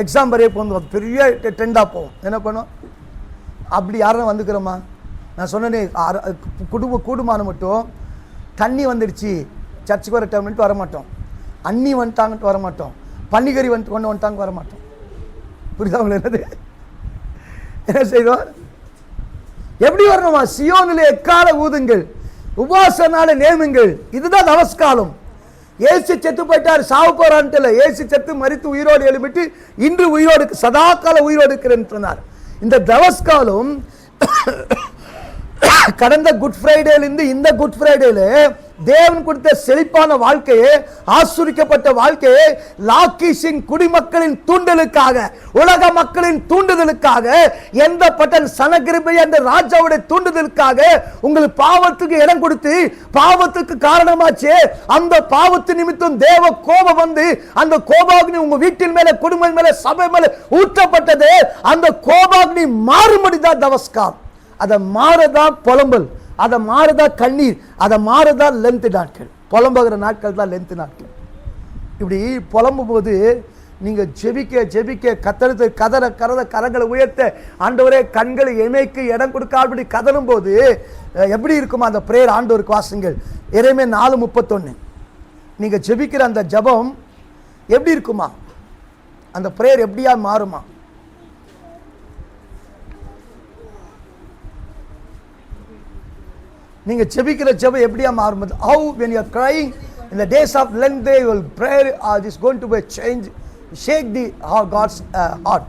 எக்ஸாம் பரையக்கு வந்துடும். அது பெரிய ட்ரெண்டாக போகும். என்ன பண்ணும்? அப்படி யாரும் வந்துக்கிறோமா? நான் சொன்னேனே கூடுமானம் மட்டும் தண்ணி வந்துடுச்சு சர்ச்சுக்கு வர டைம்ட்டு வரமாட்டோம். அண்ணி வந்துட்டாங்கன்ட்டு வரமாட்டோம். பன்னிக்கறி கொண்டு வந்துட்டாங்க வரமாட்டோம். புரியுதா உங்களுக்கு? என்னது என்ன செய்வோம்? எப்படி வரணுமா? சியோனிலே எக்கால ஊதுங்கள், உபவாச நாளை நேமுங்கள். இதுதான் தவஸ்காலம். ஏசு செத்து போயிட்டார், சாவு போறான்ட்டு இல்லை. ஏசு செத்து மரித்து உயிரோடு எழுப்பிட்டு இன்று உயிரோடு சதாக்கால உயிரோடு இருக்கிறேன்னு சொன்னார். இந்த தவஸ்காலம் கடந்த குட் ஃப்ரைடேலிருந்து இந்த குட் ஃப்ரைடேல தேவன் கொடுத்த செழிப்பான வாழ்க்கையே, ஆசீர்வதிக்கப்பட்ட வாழ்க்கையே லாக்கீஷின் குடிமக்களின் தூண்டலுக்காக, உலக மக்களின் தூண்டுதலுக்காக, எந்த பட்டன் சனகிருபை என்ற ராஜாவுடைய தூண்டுதலுக்காக உங்களுக்கு பாவத்துக்கு இடம் கொடுத்து பாவத்துக்கு காரணமாச்சு. அந்த பாவத்து நிமித்தம் தேவ கோபம் வந்து அந்த கோபாக்னி உங்க வீட்டின் மேல, குடும்பம் மேல, சபை மேல ஊற்றப்பட்டது. அந்த கோபாக்னி மாறுபடிதான் தவஸ்கார். அதை மாறதான் புலம்பல், அதை மாறுதா கண்ணீர், அதை மாறுதா லென்த் நாட்கள். புலம்புகிற நாட்கள் தான் லென்த் நாட்கள். இப்படி புலம்பும் போது நீங்க ஜெபிக்க ஜெபிக்க கத்தறது கதற கரத கரங்களை உயர்த்த ஆண்டவரே கண்களை இமைக்கு இடம் கொடுக்காதபடி கதறும் போது எப்படி இருக்குமா அந்த பிரேயர்? ஆண்டவருக்கு வாசுங்கள். எரேமியா 4:31 நீங்க ஜெபிக்கிற அந்த ஜெபம் எப்படி இருக்குமா? அந்த பிரேயர் எப்படியா மாறுமா? நீங்க ஜெபிக்கிற ஜெபம் எப்படியா மாறும்? how when you are crying in the days of Lent they will pray is going to be change, shake the God's heart.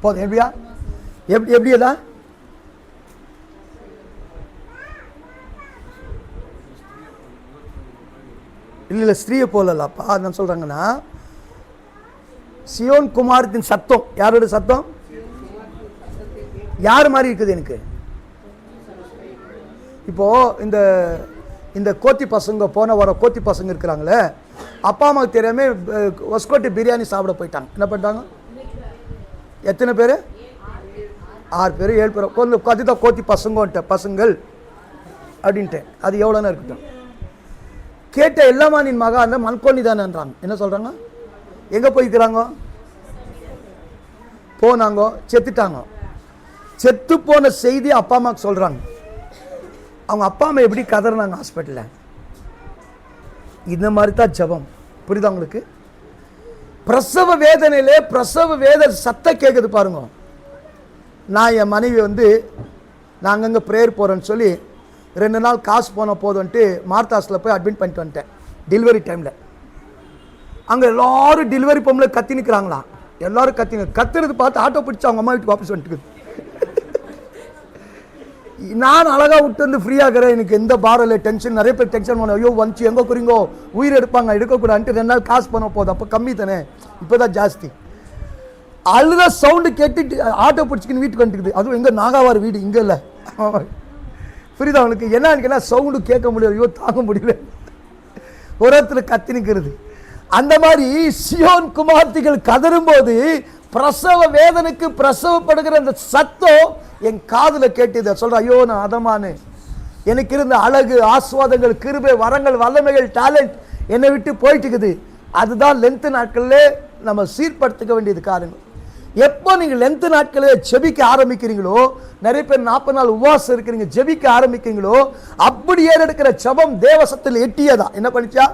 போதும். எப்படியா எப்படியதா? இல்லை ஸ்திரீயை போலப்பா. என்ன சொல்றாங்கன்னா சியோன் குமாரத்தின் சத்தம். யாரோட சத்தம்? யார் மாதிரி இருக்குது எனக்கு? இப்போ இந்த கோத்தி பசங்க போன வர கோத்தி பசங்க இருக்கிறாங்களே, அப்பா அம்மாவுக்கு தெரியாம ஒஸ்கோட்டி பிரியாணி சாப்பிட போயிட்டாங்க. என்ன பண்ணிட்டாங்க? எத்தனை பேர்? 6 பேர் 7 பேர். கொஞ்சம் கதிதான் கோத்தி பசங்கள் அப்படின்ட்டு. அது எவ்வளோன்னு இருக்கட்டும். கேட்ட எல்லாமா நின் மகா அந்த மண்கொன்னி தானேன்றாங்க. என்ன சொல்றாங்க? எங்க போய்க்கிறாங்க? போனாங்க, செத்துட்டாங்க. செத்து போன செய்தி அப்பா அம்மாவுக்கு சொல்றாங்க. அவங்க அப்பா அம்மா எப்படி கதறினாங்க ஹாஸ்பிட்டல்ல. இந்த மாதிரி தான் ஜெபம். புரியுதா உங்களுக்கு? பிரசவ வேதனையிலே பிரசவ வேதனை சத்தம் கேட்குது பாருங்க. நான் என் மனைவி நான் அங்கங்கே ப்ரேயர் போகிறேன்னு சொல்லி 2 நாள் காசு போன போதுன்ட்டு மார்த்தாஸில் போய் அட்மிட் பண்ணிட்டு வந்துட்டேன். டெலிவரி டைமில் அங்கே எல்லோரும் டெலிவரி பொம்பளை கத்தி நிற்கிறாங்களா. எல்லோரும் கத்துறது பார்த்து ஆட்டோ பிடிச்சி அவங்க அம்மா வீட்டுக்கு வாபஸ் வந்துட்டுக்குது. நான் அழகாக விட்டு வந்து ஃப்ரீயாகிறேன். எனக்கு எந்த பாரம் இல்லை, டென்ஷன். நிறைய பேர் டென்ஷன் பண்ண, ஐயோ வந்துச்சு எங்கே குறிங்கோ உயிர் எடுப்பாங்க, எடுக்கக்கூடாதுன்ட்டு 2 நாள் காசு பண்ண போதும். அப்போ கம்மி தானே, இப்போ தான் ஜாஸ்தி. அழுத சவுண்டு கேட்டுட்டு ஆட்டோ பிடிச்சிக்கின்னு வீட்டுக்கு வந்துட்டுக்குது. அதுவும் எங்கே நாகாவார் வீடு இங்கே இல்லை. புரியுதா அவனுக்கு? என்னன்னு சவுண்டு கேட்க முடியல, ஐயோ தாங்க முடியல, ஒரு இடத்துல கத்தி நிற்கிறது. அந்த மாதிரி சியோன் குமார்த்திகள் கதறும் போது பிரசவ வேதனைக்கு பிரசவப்படுகிற அந்த சத்தம் என் காதுல கேட்டது. சொல்ற, ஐயோ நான் அதமானு, எனக்கு இருந்த அழகு, ஆஸ்வாதங்கள், கிருபை, வரங்கள், வல்லமைகள், டேலண்ட் என்னை விட்டு போயிட்டுக்குது. அதுதான் லென்த் நாட்கள்ல நம்ம சீர்படுத்திக்க வேண்டியது காரணம். எப்போ நீங்க லென்த் நாட்களே ஜெபிக்க ஆரம்பிக்கிறீங்களோ, நிறைய பேர் 40 நாள் உபவாசம் இருக்கிறீங்க, ஜெபிக்க ஆரம்பிக்கிறீங்களோ, அப்படி ஏறெடுக்கிற ஜெபம் தேவசத்தில் எட்டியதா? என்ன பண்ணிச்சா?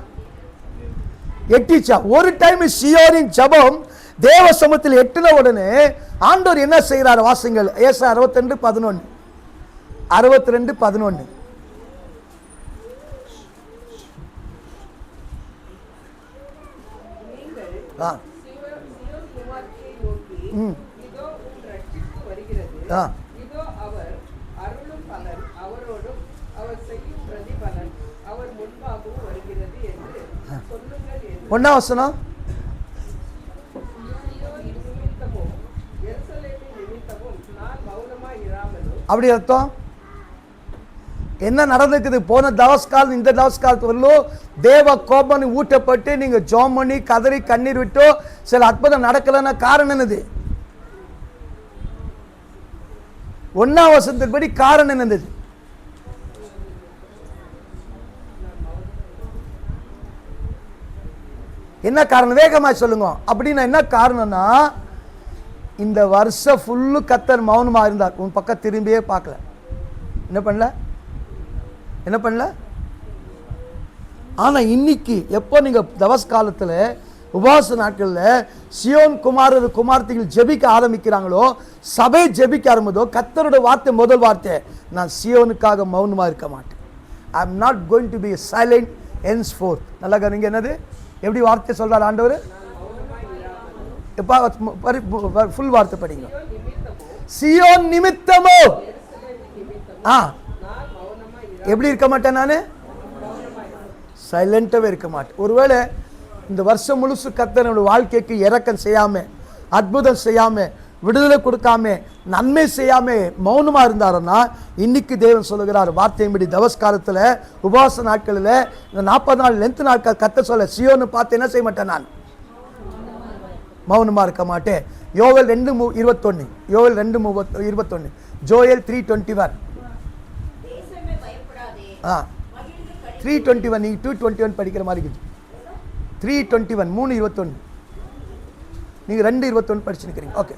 எட்டிச்சா? ஒரு டைம் சியோனின் ஜெபம் தேவ சமூகத்தில் எட்டின உடனே ஆண்டவர் என்ன செய்யறாரு? வாசிங்கள். ஏசாயா 62:11. 62:11. இதோ உன் ரட்சிப்பு வருகிறது. ஆ இதோ அவர் அருளும் பலன் அவரோடும் அவர் செய்யும் பிரதிபலன் அவர் முன்பாகவும் வருகிறது என்று சொல்லுங்கள் என்று ஒன்றா வசனம். சீயோனின் நிமித்தமும் எருசலேமின் நிமித்தமும் நான் மௌனமாய் இராமலும். அப்படி அர்த்தம் என்ன நடந்துக்குது? போன தவஸ்காலம் இந்த தவஸ்காலத்து வரலும் தேவ கோபம் ஊட்டப்பட்டு நீங்க ஜோம் பண்ணி கதறி கண்ணீர் விட்டோ சில அற்புதம் நடக்கலன்னா காரணம் என்னது? 1ஆம் வசனத்தின்படி காரணம் என்னது? என்ன காரணம்? வேகமாய் சொல்லுங்க. அப்படின்னா என்ன காரணம்னா, இந்த வருஷம் ஃபுல்லு கத்தர் மௌனமா இருந்தார். உன் பக்கம் திரும்பியே பார்க்கல. என்ன பண்ணல? ஆனா இன்னைக்கு எப்போ நீங்க தவஸ்காலத்துல உபவாச நாட்களில் சியோன் குமார்த்திகள் ஜெபிக்க ஆரம்பிக்கிறாங்களோ, சபை ஜெபிக்க ஆரம்பிதோ, கத்தரோட வார்த்தை முதல் வார்த்தை, நான் சியோனுக்காக மௌனமா இருக்க மாட்டேன். I am not going to be silent henceforth. நல்லா கவனிங்க. என்னது? எப்படி வார்த்தை சொல்றார் ஆண்டவர்? எப்ப ஃபுல் வார்த்தை படிங்க. சியோன் நிமித்தமோ எப்படி இருக்க மாட்டேன்? நான் சைலண்டாவே இருக்க மாட்டேன். ஒருவேளை இந்த வருஷம் முழுசு கர்த்தர் என்னோட வாழ்க்கைக்கு இரக்கம் செய்யாம, அற்புதம் செய்யாம, விடுதலை கொடுக்காம, நன்மை செய்யாம மௌனமா இருந்தாருன்னா, இன்னைக்கு தேவன் சொல்லுகிறார் வார்த்தையின்படி தவஸ்காலத்துல உபவாச நாட்களில் இந்த 40 நாள் லென்த் நாட்கள் கர்த்தர் சொல்ல, சியோன்னு பார்த்து என்ன செய்ய மாட்டேன்? நான் மௌனமா இருக்க மாட்டேன். யோவேல் 2:21, யோவேல் 2:21, ஜோயல் 3:21, 3:21. நீங்க 2:21 படிக்கிற மாதிரி இருக்குது. 3:21, 3:21. நீங்க 2:21 படிச்சுருக்கிறீங்க. ஓகே.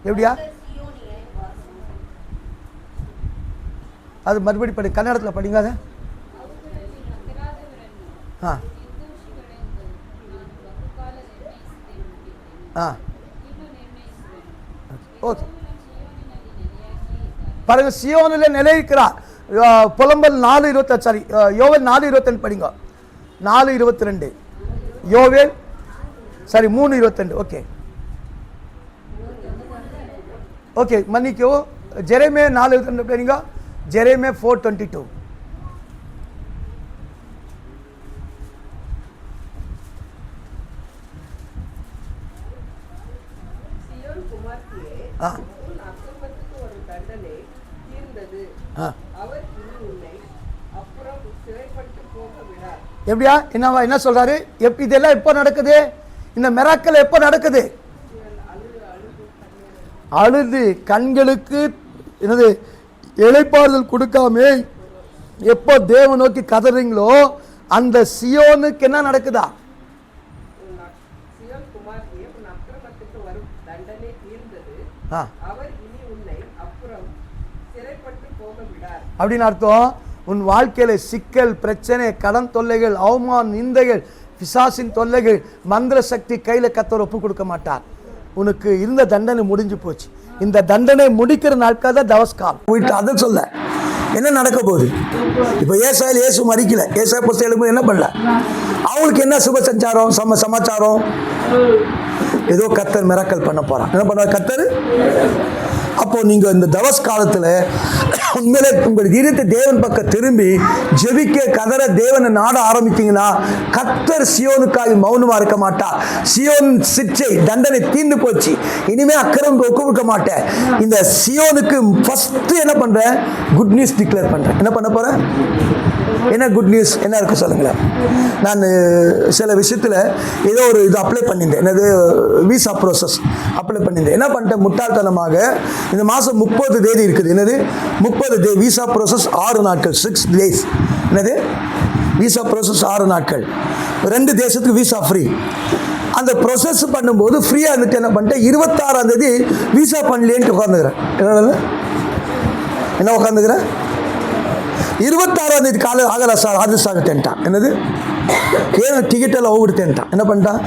எப்படியா? அது மறுபடி படி, கன்னடத்தில் படிங்க. அதை ஓகே பாருங்க. சியோனில் நிலைக்கிறார். புலம்பல் 4:28, சாரி யோவேல் 4:22 படிங்க. 4:22, யோவேல் சாரி 3:22. ஓகே ஓகே மன்னிக்கோ. ஜெரேமியா 4:22 படிங்க. ஜெரேமியா 4:22. எப்படியா? என்ன சொல்றாரு? இதெல்லாம் எப்போ நடக்குது? இந்த மிராக்கல் எப்போ நடக்குது? அழுது கண்களுக்கு என்னது இளைப்பாறுதல் கொடுக்காம எப்போ தேவ நோக்கி கதறீங்களோ, அந்த சியோனுக்கு என்ன நடக்குதா? அப்படின்னு அர்த்தம். உன் வாழ்க்கையில சிக்கல், பிரச்சனை, கடன் தொல்லைகள், அவமானம், நிந்தைகள், பிசாசின் தொல்லைகள், மந்திர சக்தி கையில கர்த்தர் ஒப்பு கொடுக்க மாட்டார். உனக்கு இருந்த தண்டனை முடிஞ்சு போச்சு. இந்த தண்டனை முடிக்கிற நாட்கள் தான் தவஸ்காலம். போயிட்டு அதை சொல்ல என்ன நடக்க போகுது? இப்போ ஏசாயில் இயேசு மறிக்கல, ஏசாய் புஸ்தகம் என்ன பண்ணல? அவங்களுக்கு என்ன சுப சஞ்சாரம், சமாச்சாரம்? ஏதோ கர்த்தர் மிராக்கல் பண்ண போறான். என்ன பண்ணுவார் கர்த்தர்? அப்போ நீங்க இந்த தவஸ் காலத்துல உண்மையிலே உங்கள் இதயத்தை தேவன் பக்கம் திரும்பி ஜெபிக்க கதற தேவனை நாட ஆரம்பித்தீங்கன்னா, கர்த்தர் சியோனுக்காக மௌனமா இருக்க மாட்டார். சியோன் சிற்றை தண்டனை தீர்ந்து போச்சு, இனிமே அக்கிரம் ஒப்புவிக்க மாட்டேன். இந்த சியோனுக்கு ஃபர்ஸ்ட் என்ன பண்றேன்? குட் நியூஸ் டிக்ளேர் பண்றேன். என்ன பண்ண போறேன்? என்ன குட் நியூஸ் என்ன இருக்கு சொல்லுங்களேன். நான் சில விஷயத்துல ஏதோ ஒரு இது அப்ளை பண்ணியிருந்தேன். என்னது? விசா ப்ரோசஸ் அப்ளை பண்ணியிருந்தேன். என்ன பண்ணிட்டேன்? முட்டாள்தனமாக இந்த மாதம் 30 தேதி இருக்குது. என்னது? 30 டே விசா ப்ரோசஸ் 6 நாட்கள், 6 days. என்னது? விசா ப்ரோசஸ் 6 நாட்கள், 2 தேசத்துக்கு விசா ஃப்ரீ. அந்த ப்ரோசஸ் பண்ணும்போது ஃப்ரீயாக இருந்துட்டு என்ன பண்ணிட்டேன்? 26ஆம் தேதி விசா பண்ணலேன்ட்டு உட்காந்துக்கிறேன். என்ன உட்காந்துக்கிறேன்? 26ஆம் தேதி காலை ஆகலை சார், ஆர்டர்ஸ் ஆகட்டேன்ட்டான். என்னது? ஏன் டிக்கெட்டெல்லாம் ஓவிடுத்தேன்ட்டான். என்ன பண்ணிட்டான்?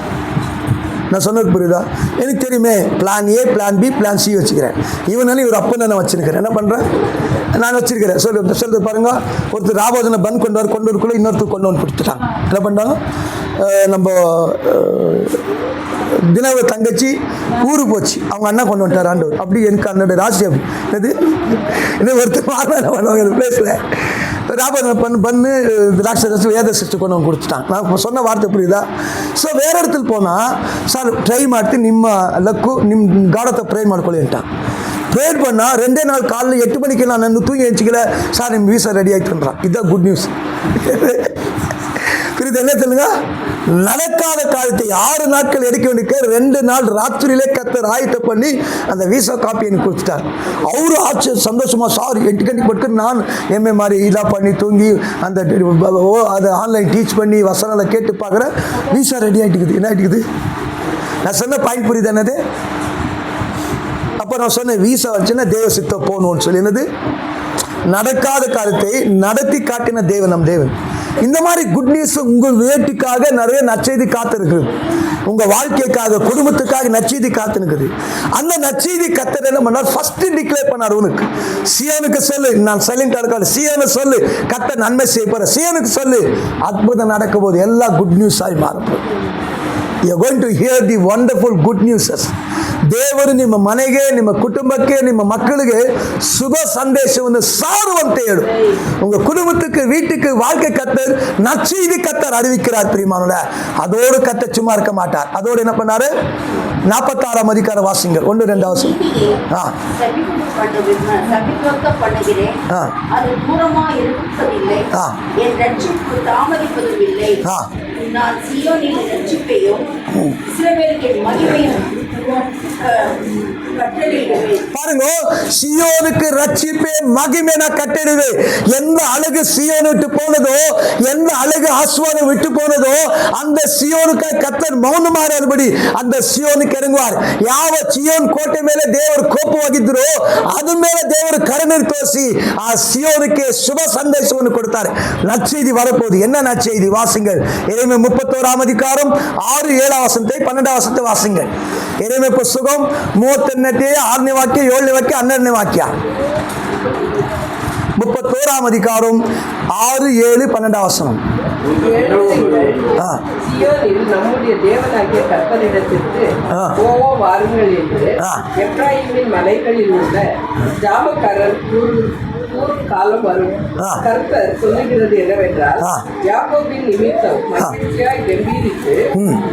நான் சொன்னது புரியுதா? எனக்கு தெரியுமே, plan A, plan B, plan C வச்சுக்கிறேன். இவனாலும் இவர் அப்போ நான் வச்சிருக்கிறேன். என்ன பண்ணுறேன்? நான் வச்சிருக்கிறேன். சொல்லுறது பாருங்க. ஒருத்தர் ராபோதனை பன் கொண்டு வரக்குள்ளே இன்னொருத்தர் கொண்டு வந்து கொடுத்துட்டாங்க. என்ன பண்ணுறாங்க? நம்ம தினவ தங்கச்சி ஊருக்கு போச்சு, அவங்க அண்ணா கொண்டு வந்துட்டார் ஆண்டவர். அப்படி எனக்கு அண்ணோட ராசி அப்படி என்னது இன்னும் ஒருத்தர் பண்ணுவாங்க பிளேஸில் ராபோதனை பண்ணு திராட்சை ரசம் வேத சிஸ்டர் கொண்டு வந்து கொடுத்துட்டாங்க. நான் சொன்ன வார்த்தை புரியுதா? ஸோ வேறு இடத்துல போனால் சார் ட்ரை ಮಾಡಿ ನಿಮ್ಮ ಲಕ್ಕು ನಿಮ್ಮ ಗಾಢத்தை ப்ரே ಮಾಡ್ಕೊಳ್ಳಿ ಅಂತ ப்ரேட் பண்ணால் 2 நாள் காலையில் 8 மணிக்கு நான் தூங்கி எழுச்சிக்கல, சார் ನಿಮ್ಮ வீசா ரெடி ஆகிட்டுன்றான். இதுதான் குட் நியூஸ். புரியுது? என்ன சொல்லுங்க? நடக்காத காலத்தை 6 நாட்கள் எடுக்க வேண்டிய 2 நாள் ராத்திரியிலே கர்த்தர் ஆயத்தம் பண்ணி அந்த வீசா காப்பி எனக்கு கொடுத்துட்டார். அவரு ஆச்சு சந்தோஷமா, சார் 8 கண்டிக்கு பட்டு நான் எம்ஏ மாதிரி இதாக பண்ணி தூங்கி அந்த அதை ஆன்லைன் டீச் பண்ணி வசனங்களை கேட்டு பார்க்குறேன். வீசா ரெடி ஆகிட்டுக்குது. என்ன ஆகிட்டுக்குது? நான் சொன்ன பாயிண்ட் புரியுது என்னது? அப்போ நான் சொன்னேன் வீசா வந்துச்சுன்னா தேவ சித்தம் போகணும்னு சொல்லி. என்னது? நடக்காத காலத்தை நடத்தி காட்டின தேவன் நம் தேவன். இந்த மாதிரி குட் நியூஸ் உங்கள் வீட்டுக்காக நிறைய நற்செய்தி காத்திருக்குது. உங்கள் வாழ்க்கைக்காக, குடும்பத்துக்காக நற்செய்தி காத்திருக்குது. அந்த நற்செய்தி கர்த்தர் என்ன பண்ணார்? ஃபர்ஸ்ட் டிக்ளேர் பண்ணார். உனக்கு சீயோனுக்கு சொல்லு, நான் சைலண்டா இருக்காது, சீயோனு சொல்லு கர்த்தர் நன்மை செய்ய போற, சீயோனுக்கு சொல்லு அற்புதம் நடக்க போது, எல்லா குட் நியூஸ் ஆகி மாறப்போம். You are going to hear the wonderful good news. ದೇವರು ನಿಮ್ಮ ಮನೆಗೆ, ನಿಮ್ಮ ಕುಟುಂಬಕ್ಕೆ, ನಿಮ್ಮ ಮಕ್ಕಳಿಗೆ சுப சந்தேசம் சாருவந்தே ಹೇಳು. உங்க குடும்பத்துக்கு, வீட்டுக்கு, வாழ்க்கை கர்த்தர் நற்செய்தி கர்த்தர் அறிவிக்கிறார். பிரியமானவர்களே, அதோடு கர்த்தர் சும்மா இருக்க மாட்டார். அதோடு என்ன பண்ணாரு? 46ஆம் அதிகாரம் வாசிங்க, 1-2 வசனம். நான் சீயோனில் ரட்சிப்பையும் இஸ்ரவேலுக்கு மகிமையும் பாருங்க, சியோனுக்கு ரட்சிப்பே மகிமை நான் கட்டிடுவேன். எந்த அழகு சியோன் விட்டு போனதோ, எந்த அழகு ஆஸ்வாதம் விட்டு போனதோ, அந்த சியோனுக்கு கர்த்தர் மௌனமாறுபடி அந்த சியோனுக்கு இறங்குவார். ಯಾವ ಸಿಯೋನ್ ಕೋಟೆ ಮೇಲೆ ದೇವರು ಕೋಪವಾಗಿದ್ದರು, ಅದ್ರ ಮೇಲೆ ದೇವರು ಕರುಣೆ ತೋರಿಸಿ ಆ ಸಿಯೋನಿಗೆ ಶುಭ ಸಂದೇಶವನ್ನು ಕೊಡ್ತಾರೆ. ನಚ್ಚೆಯ್ದಿ வரப்போகுது. என்ன நற்செய்தி? வாசிங்கள். எரேமியா 31ஆம் அதிகாரம் 6-7 வசனத்தை 12 வசனத்தை வாசிங்கள். எரேமியா புத்தகம் 31 வாக்கியம் 7 வாக்கியம் 12 வாக்கியம். 31ஆம் அதிகாரம் 6-7-12 வசனம். சியோனில் நம்முடைய தேவனாகிய கர்த்தரிடத்திற்கு போவோம் வாருங்கள் என்று எப்ராயிமின் மலைகளில் உள்ள ஜாமக்காரர் கூறும் காலம் வரும். கர்த்தர் சொல்லுகிறது என்னவென்றால், யாக்கோபின் நிமித்தம் மகிழ்ச்சியாய் கம்பீரித்து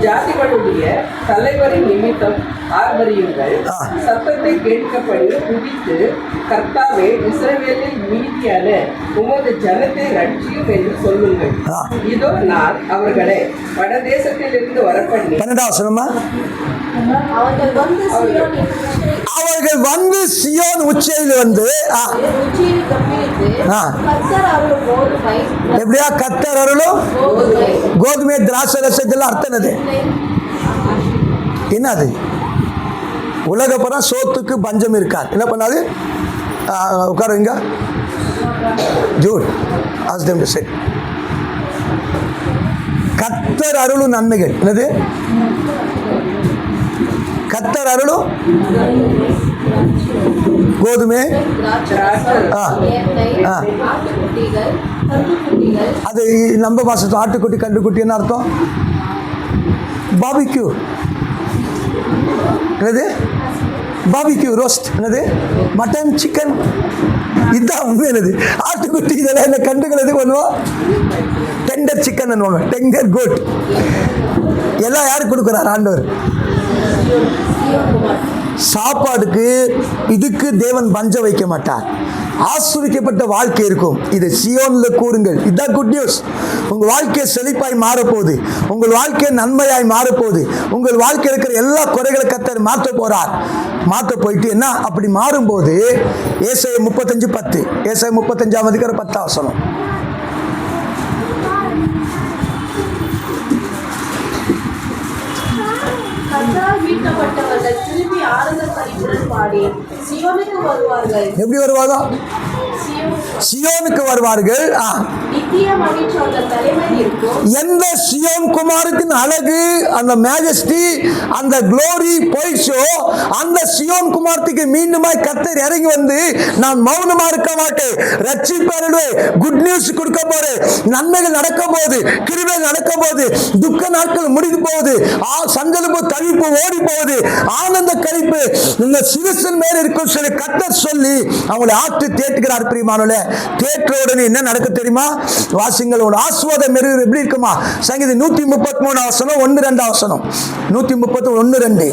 ஜாதிகளுடைய தலைவரின் நிமித்தம் ஆர்ப்பரியுங்கள். சத்தத்தை கேட்கப்படி குதித்து, கர்த்தாவே இஸ்ரவேலில் மீதியான உமது ஜனத்தை ரட்சியும் என்று சொல்லுங்கள். இதோ நான் அவர்களை வடதேசத்திலிருந்து வரப்பண்ணி. 12 வசனமா? அவர்கள் வந்து சியோன் உச்சியில் வந்து எப்படியா கர்த்தர் அருளும் கோதுமை திராட்சை ரசத்தெல்லாம் அர்த்தம் என்னது? என்னது? உலகப்புறம் சோத்துக்கு பஞ்சம் இருக்காது. என்ன பண்ணாது? உட்காருங்க. Jude Hastham set. கர்த்தர் அருளும் நன்மைகள் என்னது? கர்த்தர் அருளும் கோதுமை, அது நம்ம பாசத்து ஆட்டுக்குட்டி கண்டுக்குட்டி என்ன அர்த்தம்? பாபிக்யூ என்னது? பாபிக்யூ ரோஸ்ட் என்னது? Mutton, chicken. இதுதான் உண்மை. என்னது? ஆட்டுக்குட்டி இதெல்லாம் என்ன கண்டுகள் எது பண்ணுவோம்? டெண்டர் சிக்கன் பண்ணுவாங்க, டெண்டர் கோட். எல்லாம் யாருக்கு கொடுக்குறார் ஆண்டவர்? சாப்பாடுக்கு இதுக்கு தேவன் பஞ்சம் வைக்க மாட்டார். ஆசீர்வதிக்கப்பட்ட வாழ்க்கை இருக்கும். இது சியோன்ல கூறுங்கள். இதுதான் குட் நியூஸ். உங்கள் வாழ்க்கை செழிப்பாய் மாறப்போகுது. உங்கள் வாழ்க்கை நன்மையாய் மாறப்போகுது. உங்கள் வாழ்க்கை இருக்கிற எல்லா குறைகளை கர்த்தர் மாற்ற போறார். மாற்ற போயிட்டு என்ன அப்படி மாறும்போது ஏசாயா 35:10, ஏசாயா 35ஆம் அதிகாரம் 10 வசனம். வீழ்த்தப்பட்டவர்கள் அவர்கள் திரும்பி ஆனந்த களிப்புடன் பாடி சியோனுக்கு வருவார்கள். எப்படி வருவாங்க? சியோனுக்கு வருவார்கள். நித்திய மகிழ்ச்சி அவர்கள் தலைமையில் இருக்கும். எந்த சியோன் குமாரத்தின் அழகு, அந்த மேஜஸ்டி, அந்த குளோரி போயிடுச்சோ, அந்த சியோன் குமாரத்துக்கு மீண்டுமாய் கர்த்தர் இறங்கி வந்து, நான் மௌனமா இருக்க மாட்டேன், ரட்சிப்பேன், குட் நியூஸ் கொடுக்க போறேன், நன்மைகள் நடக்க போகுது, கிருபை நடக்க போகுது, துக்க நாட்கள் முடிந்து போகுது, சஞ்சலப்பு தவிப்பு ஓடி போகுது, ஆனந்த கழிப்பு இந்த சிறுசன் மேல இருக்கும் சொல்லி கர்த்தர் சொல்லி அவங்களை ஆற்று தேற்றுகிறார். பிரியமானவர்களே, தேற்ற உடனே என்ன நடக்க தெரியுமா? வாசிங்கள். ஒரு ஆசீர்வாதம் எப்படி இருக்குமா? சங்கீதம் 133 வசனம் 1-2 வசனம். 131-1-2.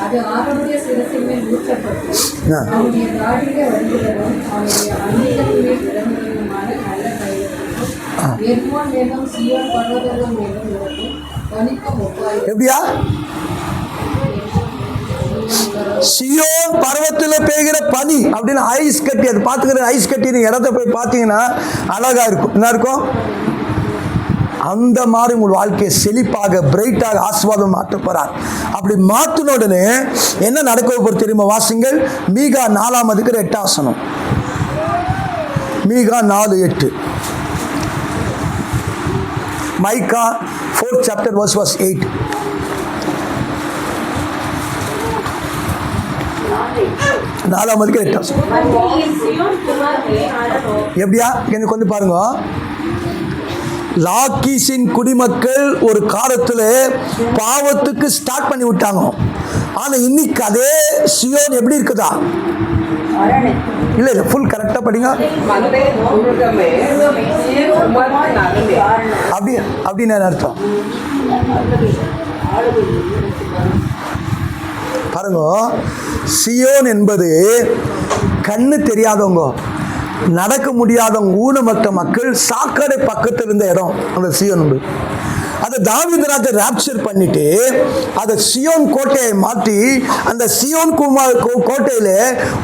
அது ஆரோக்கிய சிரசின் மேல் ஊற்றப்பட்டு அவருடைய தாடியிலே வருகிறதும் அவருடைய அநேகத்திலே பிறந்ததுமான நல்ல கைகளுக்கும் எர்மோன் மேலும் சியோன் பர்வதங்கள் மேலும் இருக்கும் பனிக்கும் ஒப்பாய். எப்படியா? சியோன் பர்வத்துல பெய்கிற பனி அப்படின்னு ஐஸ் கட்டி, அது பார்த்துக்கிற ஐஸ் கட்டி இடத்த போய் பார்த்தீங்கன்னா அழகா இருக்கும். என்ன இருக்கும்? அந்த மாதிரி உங்கள் வாழ்க்கையை செழிப்பாக பிரைட்டாக ஆசீர்வாதம் மாற்ற போறார். அப்படி மாற்றின உடனே என்ன நடக்க போகிறது தெரியுமா? வாசிங்கள். மீகா 4:8 வசனம். மீகா 4:8. மைக்கா 4th chapter verse 8. எப்படியா? எனக்கு கொஞ்சம் பாருங்க. லாக்கீஸின் குடிமக்கள் ஒரு காலத்துல பாவத்துக்கு ஸ்டார்ட் பண்ணி விட்டாங்க. ஆனா இன்னைக்கு அதே சியோன் எப்படி இருக்குதா? இல்ல இல்ல, ஃபுல் கரெக்டா படிங்க. அப்படி அப்படின்னு அர்த்தம் பாருங்க. சியோன் என்பது கண்ணு தெரியாதவங்க, நடக்க முடியாதவங்க, ஊனமற்ற மக்கள், சாக்கடை பக்கத்தில் இருந்த இடம் அந்த சியோன். அதை தாவீது ராஜா ராப்சர் பண்ணிட்டு அதை சியோன் கோட்டையை மாற்றி அந்த சியோன் கோட்டையில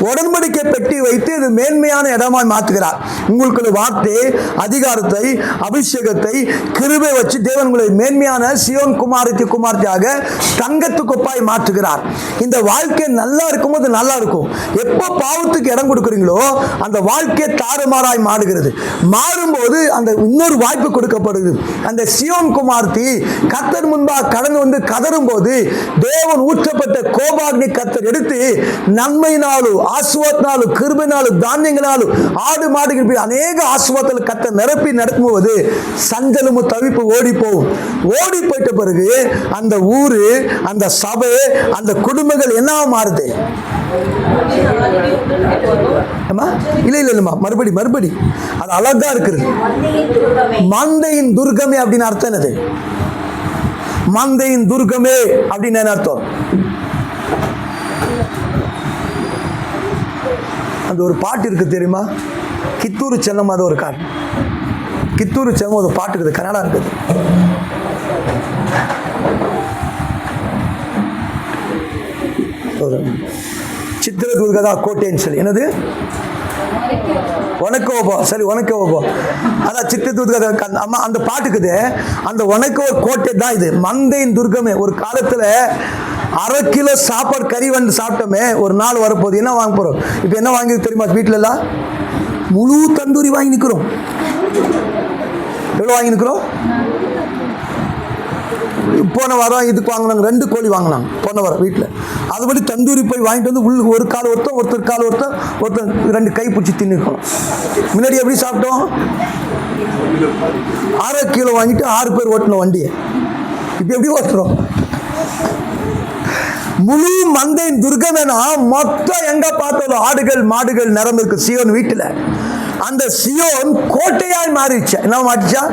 உடன்படிக்கை பெட்டி வைத்து இது மேன்மையான இடமாய் மாற்றுகிறார். உங்களுக்கு வார்த்தை, அதிகாரத்தை, அபிஷேகத்தை, கிருபை வச்சு தேவன் உங்களை மேன்மையான சியோன் குமாரத்தியாக தங்கத்துக்கு ஒப்பாய் மாற்றுகிறார். இந்த வாழ்க்கை நல்லா இருக்கும்போது நல்லா இருக்கும். எப்போ பாவத்துக்கு இடம் கொடுக்குறீங்களோ அந்த வாழ்க்கை தாறுமாறாய் மாறுகிறது. மாறும்போது அந்த இன்னொரு வாய்ப்பு கொடுக்கப்படுது. அந்த சியோன் குமார் கர்த்தர் முன்பாக கடந்து வந்து கதரும் போது தேவன் ஊற்றப்பட்ட கோபாக்னி கர்த்தர் எடுத்து நன்மையினாலும் ஆசீர்வாதத்தினாலும் கிருபையினாலும் தானியங்களாலும் ஆடு மாடுகள் அநேக ஆசீர்வாதத்தில் கர்த்தர் நிரப்பி நடக்கும்போது சஞ்சலமும் தவிப்பு ஓடி போகும். ஓடி போயிட்ட பிறகு அந்த ஊரு, அந்த சபை, அந்த குடும்பங்கள் என்ன மாறுது? இல்ல இல்ல இல்லம்மா, மறுபடி அது அழகா இருக்குது. மந்தையின் துர்கமே அப்படின்னு அர்த்தம் என்னது? மந்தையின் துர்கமே அப்படின்னு என்ன அர்த்தம்? அந்த ஒரு பாட்டு இருக்கு தெரியுமா? கித்தூரு செல்லம். அது ஒரு காட்டு, கித்தூரு செல்லம் ஒரு பாட்டு இருக்குது, கன்னடா இருக்குது. சித்திரதுர்கதா கோட்டைன்னு சொல்லி என்னது? உனக்கோபோ. சரி, உனக்கோபோ. அதான் சித்திரதுர்கதா. அம்மா அந்த பாட்டுக்குது. அந்த உனக்கோ கோட்டை தான் இது. மந்தையின் துர்கமே. ஒரு காலத்துல 1/2 கிலோ சாப்பாடு கறி வந்து சாப்பிட்டோமே, ஒரு நாள் வரப்போகுது. என்ன வாங்க போறோம்? இப்போ என்ன வாங்கி தெரியுமா? வீட்டில எல்லாம் முழு தந்தூரி வாங்கி நிற்கிறோம். எவ்வளோ வாங்கி நிற்கிறோம்? போன வாரம் இதுக்கு வாங்கினாங்க, 2 கோழி வாங்கினாங்க போன வாரம் வீட்டில். அதுபடி தந்தூரி போய் வாங்கிட்டு வந்து ஒரு கால் ஒருத்தர் கால் ஒருத்தர் 2 கை பிடிச்சி தின்னுக்கணும். முன்னாடி எப்படி சாப்பிட்டோம்? 1/2 கிலோ வாங்கிட்டு 6 பேர் ஓட்டணும் வண்டியை. இப்போ எப்படி ஓட்டுறோம்? முழு மந்தையின் துர்கமேனா மொத்தம் எங்க பார்த்தாலும் ஆடுகள் மாடுகள் நிரம்பி இருக்கு சியோன் வீட்டில். அந்த சியோன் கோட்டையாய் மாறிடுச்சு. என்ன மாறிச்சா?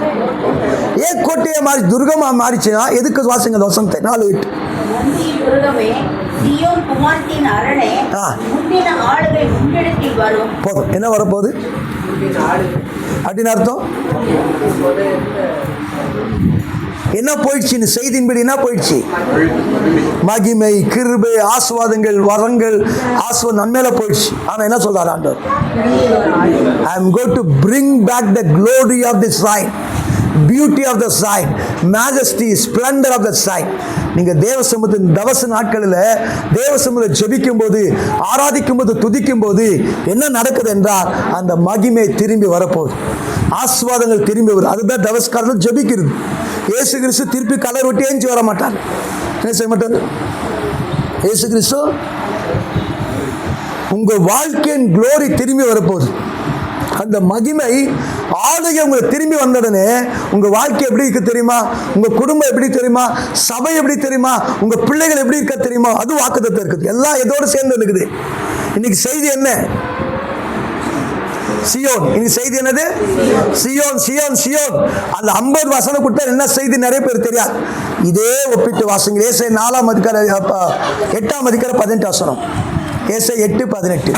ஏன் கோட்டையா மாறி துர்கமா மாறிச்சுன்னா எதுக்கு? வாசிங்க வசனத்தை 4:8. போதும். என்ன வரப்போகுது அப்படின்னு அர்த்தம்? என்ன போயிடுச்சு? இந்த செய்தியின்படி என்ன போயிடுச்சு? மகிமை, கிருபை, ஆசீர்வாதங்கள், வரங்கள், ஆசீர்வாதம் நன்மையில போயிடுச்சு. ஆனா என்ன சொல்றாரு ஆண்டவர்? I am going to bring back the glory of the sign, beauty of the sign, majesty, splendor of the sign. நீங்க தேவ சமூகத்தின் தவச நாட்களில் தேவ சமூகத்தை ஜெபிக்கும் போது, ஆராதிக்கும் போது, துதிக்கும் போது என்ன நடக்குது என்றால் அந்த மகிமை திரும்பி வரப்போகுது, ஆசீர்வாதங்கள் திரும்பி வரும். அதுதான் தவஸ்காரத்தில் ஜெபிக்கிறது. இயேசு கிறிஸ்து திருப்பி கலர் விட்டு ஏஞ்சி வர மாட்டார். என்ன செய்ய மாட்டார் இயேசு கிறிஸ்து? உங்க வாழ்க்கையின் குளோரி திரும்பி வரப்போகுது. அந்த மகிமை ஆளுகை உங்களுக்கு திரும்பி வந்ததுன்னு உங்க வாழ்க்கை எப்படி இருக்கு தெரியுமா? உங்க குடும்பம் எப்படி தெரியுமா? சபை எப்படி தெரியுமா? உங்க பிள்ளைகள் எப்படி இருக்க தெரியுமா? அது வாக்குத்தத்தம் இருக்குது. எல்லாம் இதோடு சேர்ந்து இருக்குது. இன்னைக்கு செய்தி என்ன? சியோன். இன்னைக்கு செய்தி என்னது? Zion, Zion, Zion. அந்த 50 வசனம் கொடுத்தா என்ன செய்தி நிறைய பேர் தெரியாது. இதே ஒப்பிட்டு வாசிங்க. ஏசாயா 4ஆம் அதிகாரம் 8ஆம் அதிகாரம் 18 வசனம். ஏசாயா 8:18.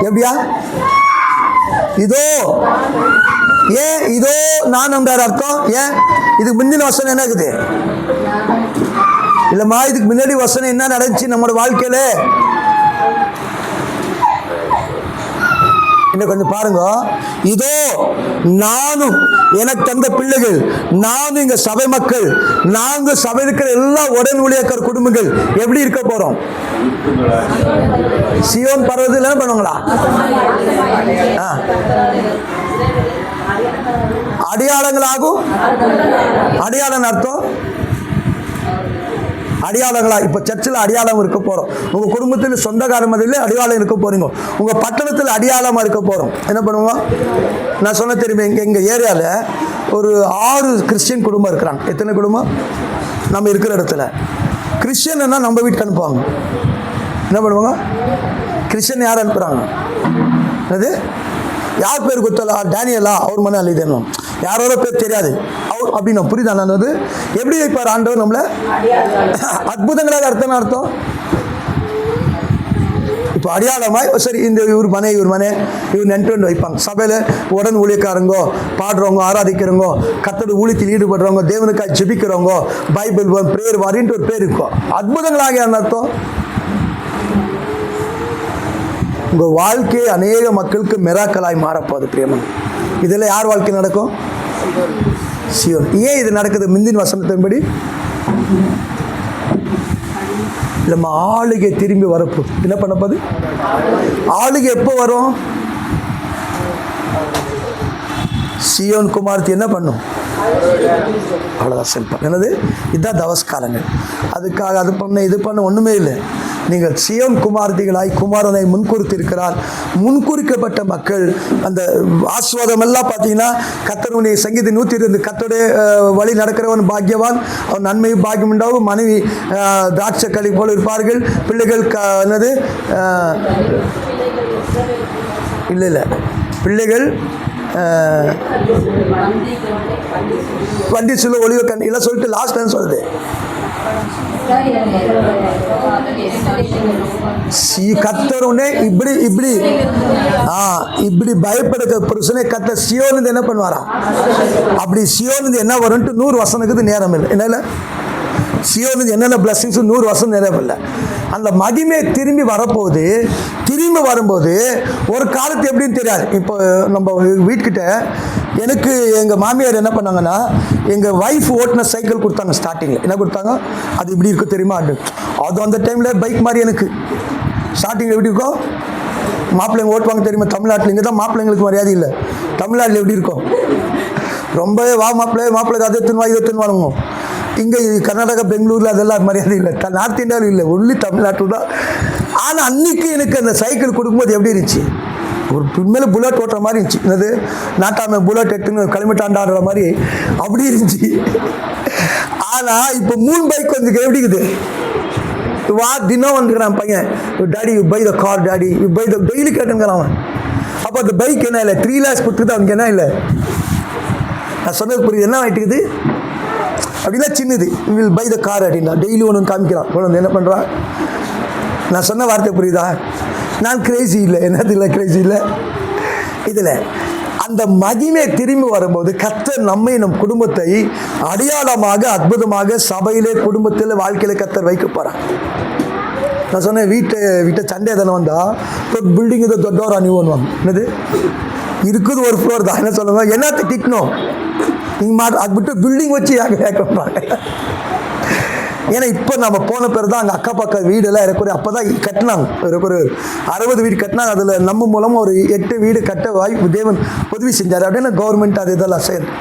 எப்படியா? இதோ ஏன் இதோ நான் அர்த்தம்? ஏன் இதுக்கு முந்தின வசனம் என்ன இருக்குது? இல்லம்மா, இதுக்கு முன்னாடி வசனம் என்ன நடந்துச்சு நம்மளோட வாழ்க்கையில? இன்னும் கொஞ்சம் பாருங்க. இதோ நானும் எனக்கு தந்த பிள்ளைகள், நானும் இங்க சபை மக்கள், நாங்க சபை இருக்கிற எல்லா உடன் ஊழியக்கார குடும்பங்கள் எப்படி இருக்க போறோம்? சியோன் பர்வதத்தில் என்ன பண்ணுவாங்களா? அடையாளங்களாகும். அடையாளம் அர்த்தம் அடையாளங்களா? இப்ப சர்ச்சில் அடையாளம் இருக்க போறோம். உங்க குடும்பத்தில் சொந்தக்கார மதியில் அடையாளம் இருக்க போறீங்க. உங்க பட்டணத்தில் அடையாளமா இருக்க போறோம். என்ன பண்ணுவோம்? நான் சொன்ன தெரியுமா, எங்க ஏரியால ஒரு 6 கிறிஸ்டியன் குடும்பம் இருக்கிறாங்க. எத்தனை குடும்பம்? நம்ம இருக்கிற இடத்துல கிறிஸ்டியன் நம்ம வீட்டுக்கு அனுப்புவாங்க. என்ன பண்ணுவாங்க? கிறிஸ்டியன் யார் அனுப்புறாங்க? அது யார் பேர் கொடுத்தலா? டேனியலா? அவர் மன அழிதேனும் யாரோட பேர் தெரியாது அவர் அப்படின்னா புரியுதா? நான் அது எப்படி வைப்பார் ஆண்டவர் நம்மள? அற்புதங்களாக அர்த்தம். இப்போ அடையாளமாய் சரி, இந்த இவர் மனை இவர் நென்று வைப்பாங்க. சபையில் உடன் ஊழியக்காரங்கோ, பாடுறவங்க, ஆராதிக்கிறவங்க, கர்த்தருடைய ஊழியத்தில் ஈடுபடுறவங்க, தேவனுக்காக ஜெபிக்கிறவங்க, பைபிள் பிரேயர் வாரின்ட்டு ஒரு பேர் இருக்கும். அற்புதங்களாக அர்த்தம். உங்கள் வாழ்க்கை அநேக மக்களுக்கு மிராக்கலாய் மாறப்போகுது பிரியமன். இதில் யார் வாழ்க்கை நடக்கும்? சியோன். ஏன் இது நடக்குது? முந்தின வசனத்தின்படி நம்ம ஆளுகை திரும்பி வரப்போகுது. என்ன பண்ணப்போகுது? ஆளுகை எப்போ வரும்? சியோன் குமாரத்தி என்ன பண்ணும்? அவ்வளோதான் செல்பம். என்னது? இதுதான் தவஸ்காலங்கள். அதுக்காக அது பண்ண இது பண்ண ஒன்றுமே இல்லை. நீங்கள் சியோன் குமாரத்திகளாய் குமாரனை முன்குறித்திருக்கிறார். முன்குறிக்கப்பட்ட மக்கள் அந்த ஆசீர்வாதம் எல்லாம் பார்த்தீங்கன்னா, கர்த்தருடைய சங்கீத 102 கர்த்தருடைய வழி நடக்கிறவன் பாக்கியவான், அவன் நன்மையும் பாக்கியம் உண்டாகும், மனைவி திராட்சை களி போல இருப்பார்கள், பிள்ளைகள் என்னது இல்லை பிள்ளைகள் வண்டி சொல்ல ஒளிவ கண் இல்லை சொல்லிட்டு லாஸ்ட் டைம் சொல்லுது. கத்தருனே இப்படி இப்படி இப்படி பயப்படுற புருஷனை கத்த சியோன் என்ன பண்ணுவாரா? அப்படி சியோன் என்ன வரும்ட்டு 100 வசனத்துக்கு நேரம் இல்லை. என்ன சியோன் என்னென்ன பிளஸிங்ஸ் 100 வருஷம் நேரம் இல்லை. அந்த மகிமை திரும்பி வரப்போகுது. திரும்பி வரும்போது ஒரு காலத்து எப்படின்னு தெரியாது. இப்போ நம்ம வீட்டுக்கிட்ட எனக்கு எங்கள் மாமியார் என்ன பண்ணாங்கன்னா, எங்கள் ஒய்ஃப் ஓட்டின சைக்கிள் கொடுத்தாங்க. ஸ்டார்டிங்கில் என்ன கொடுத்தாங்க? அது இப்படி இருக்கும் தெரியுமா? அது அந்த டைமில் பைக் மாதிரி எனக்கு ஸ்டார்டிங்கில் எப்படி இருக்கும்? மாப்பிள்ளைங்க ஓட்டுவாங்க தெரியுமா? தமிழ்நாட்டில் இங்கே தான் மாப்பிள்ளைங்களுக்கு மரியாதை இல்லை. தமிழ்நாட்டில் எப்படி இருக்கும்? ரொம்பவே வா மாப்பிள்ளை அதை எத்துன்னு இதை எத்துன்னு வாங்க. இங்கே கர்நாடகா, பெங்களூரில் அதெல்லாம் மரியாதை இல்லை. நார்த் இந்தியாவில் இல்லை, ஒன்லி தமிழ்நாட்டில் தான். ஆனால் அன்றைக்கி எனக்கு அந்த சைக்கிள் கொடுக்கும்போது எப்படி இருந்துச்சு? ஒரு பின்மேலே புல்லட் ஓட்டுற மாதிரி இருந்துச்சு. என்னது நாட்டாமை புல்லட் எடுத்துன்னு கிளம்பிட்டாண்டாடுற மாதிரி அப்படி இருந்துச்சு. ஆனால் இப்போ 3 பைக் வந்து எப்படி இருக்குது? வா தினம் வந்துக்கிறான் பையன், daddy you buy the car, daddy you buy the daily கேட்டுங்கிறான் அவன். அப்போ அந்த பைக் என்ன இல்லை? 3 lakhs கொடுத்துட்டு அவனுக்கு என்ன இல்லை? நான் சொன்னது புரியுது? என்ன ஆகிட்டுக்குது? அப்படின்னா சின்னது வில் பை த கார் அப்படின்னா டெய்லி ஒன்று காமிக்கிறான். ஒன்று என்ன பண்ணுறான்? நான் சொன்ன வார்த்தை புரியுதா? நான் கிரேசி இல்லை, என்னது இல்லை கிரேசி இல்லை. இதில் அந்த மகிமை திரும்பி வரும்போது கர்த்தர் நம்மை நம் குடும்பத்தை அடையாளமாக அற்புதமாக சபையிலே குடும்பத்தில் வாழ்க்கையில் கர்த்தர் வைக்க போகிறார். நான் சொன்னேன் வீட்டை சண்டே தானே வந்தால் பில்டிங் இதை தொட்டோரா நீ ஒன்றுவாங்க. என்னது இருக்குது ஒரு ஃப்ளோர் தான். என்ன சொல்லுவாங்க? என்னத்தை திட்டணும் நீங்கள் அது விட்டு பில்டிங் வச்சு கேட்கப்பாங்க. ஏன்னா இப்போ நம்ம போன பேர் தான் அங்கே அக்கா பக்கம் வீடெல்லாம் இருக்கக்கூடிய அப்போ தான் கட்டினாங்க. ஒரு 60 வீடு கட்டினாங்க. அதில் நம்ம மூலமாக ஒரு 8 வீடு கட்ட வாய்ப்பு தேவன் உதவி செஞ்சார். அப்படின்னு கவர்மெண்ட் அது இதெல்லாம் சேர்ந்து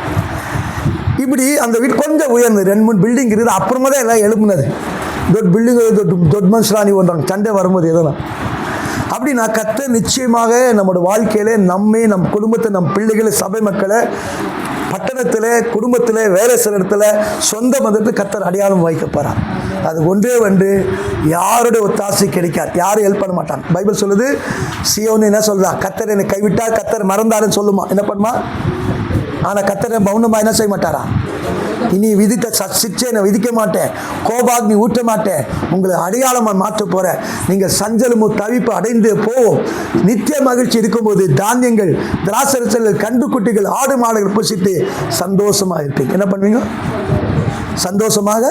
இப்படி அந்த வீடு கொஞ்சம் உயர்ந்தது. 2-3 பில்டிங் இருக்குது. அப்புறமா தான் எல்லாம் எழுப்புனது. பில்டிங் தொட் மனுஷராணி வந்தாங்க சண்டை வரும்போது எதெல்லாம். அப்படி நான் கர்த்தர் நிச்சயமாக நம்மளோட வாழ்க்கையில நம்மை நம் குடும்பத்தை நம் பிள்ளைகளை சபை மக்களை பட்டணத்தில் குடும்பத்தில் வேலை சில இடத்துல சொந்த மதத்தை கர்த்தர் அடையாளம் வைக்க போகிறார். அது ஒன்று யாரோட ஒத்தாசை கிடைக்காது, யாரும் ஹெல்ப் பண்ண மாட்டாங்க. பைபிள் சொல்லுது சீயோன்னு என்ன சொல்றா? கர்த்தர் என்னை கைவிட்டார், கர்த்தர் மறந்தாருன்னு சொல்லுமா. என்ன பண்ணுமா? ஆனால் கர்த்தர் மௌனமாக என்ன செய்ய மாட்டாரா? இனி விதித்த சிக்ஷை நான் விதிக்க மாட்டேன், கோபாக்னி ஊற்ற மாட்டேன், உங்களை அடையாளமாக மாற்ற போகிறேன். நீங்கள் சஞ்சலமும் தவிப்பு அடைந்து போவோம். நித்திய மகிழ்ச்சி இருக்கும்போது தானியங்கள் திராட்சரசங்கள் கண்டுக்குட்டிகள் ஆடு மாடுகள் புசித்து சந்தோஷமாக இருப்பீங்க. என்ன பண்ணுவீங்க? சந்தோஷமாக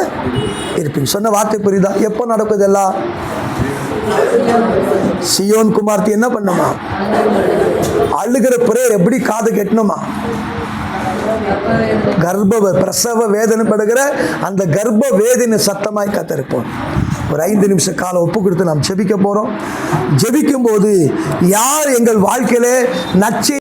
இருப்பீங்க. சொன்ன வார்த்தை புரியுதா? எப்போ நடக்குது எல்லாம்? சியோன் குமார்த்தி என்ன பண்ணுமா? அழுகிற பிரேயர் எப்படி காது கெட்டணுமா? பிரசவ வேதனைப்படுகிற அந்த கர்ப்ப வேதனை சத்தமாய் கத்திருப்போம். ஒரு 5 நிமிஷம் காலம் ஒப்பு கொடுத்து நாம் ஜெபிக்க போறோம். ஜெபிக்கும் போது யார் எங்கள் வாழ்க்கையில நச்சை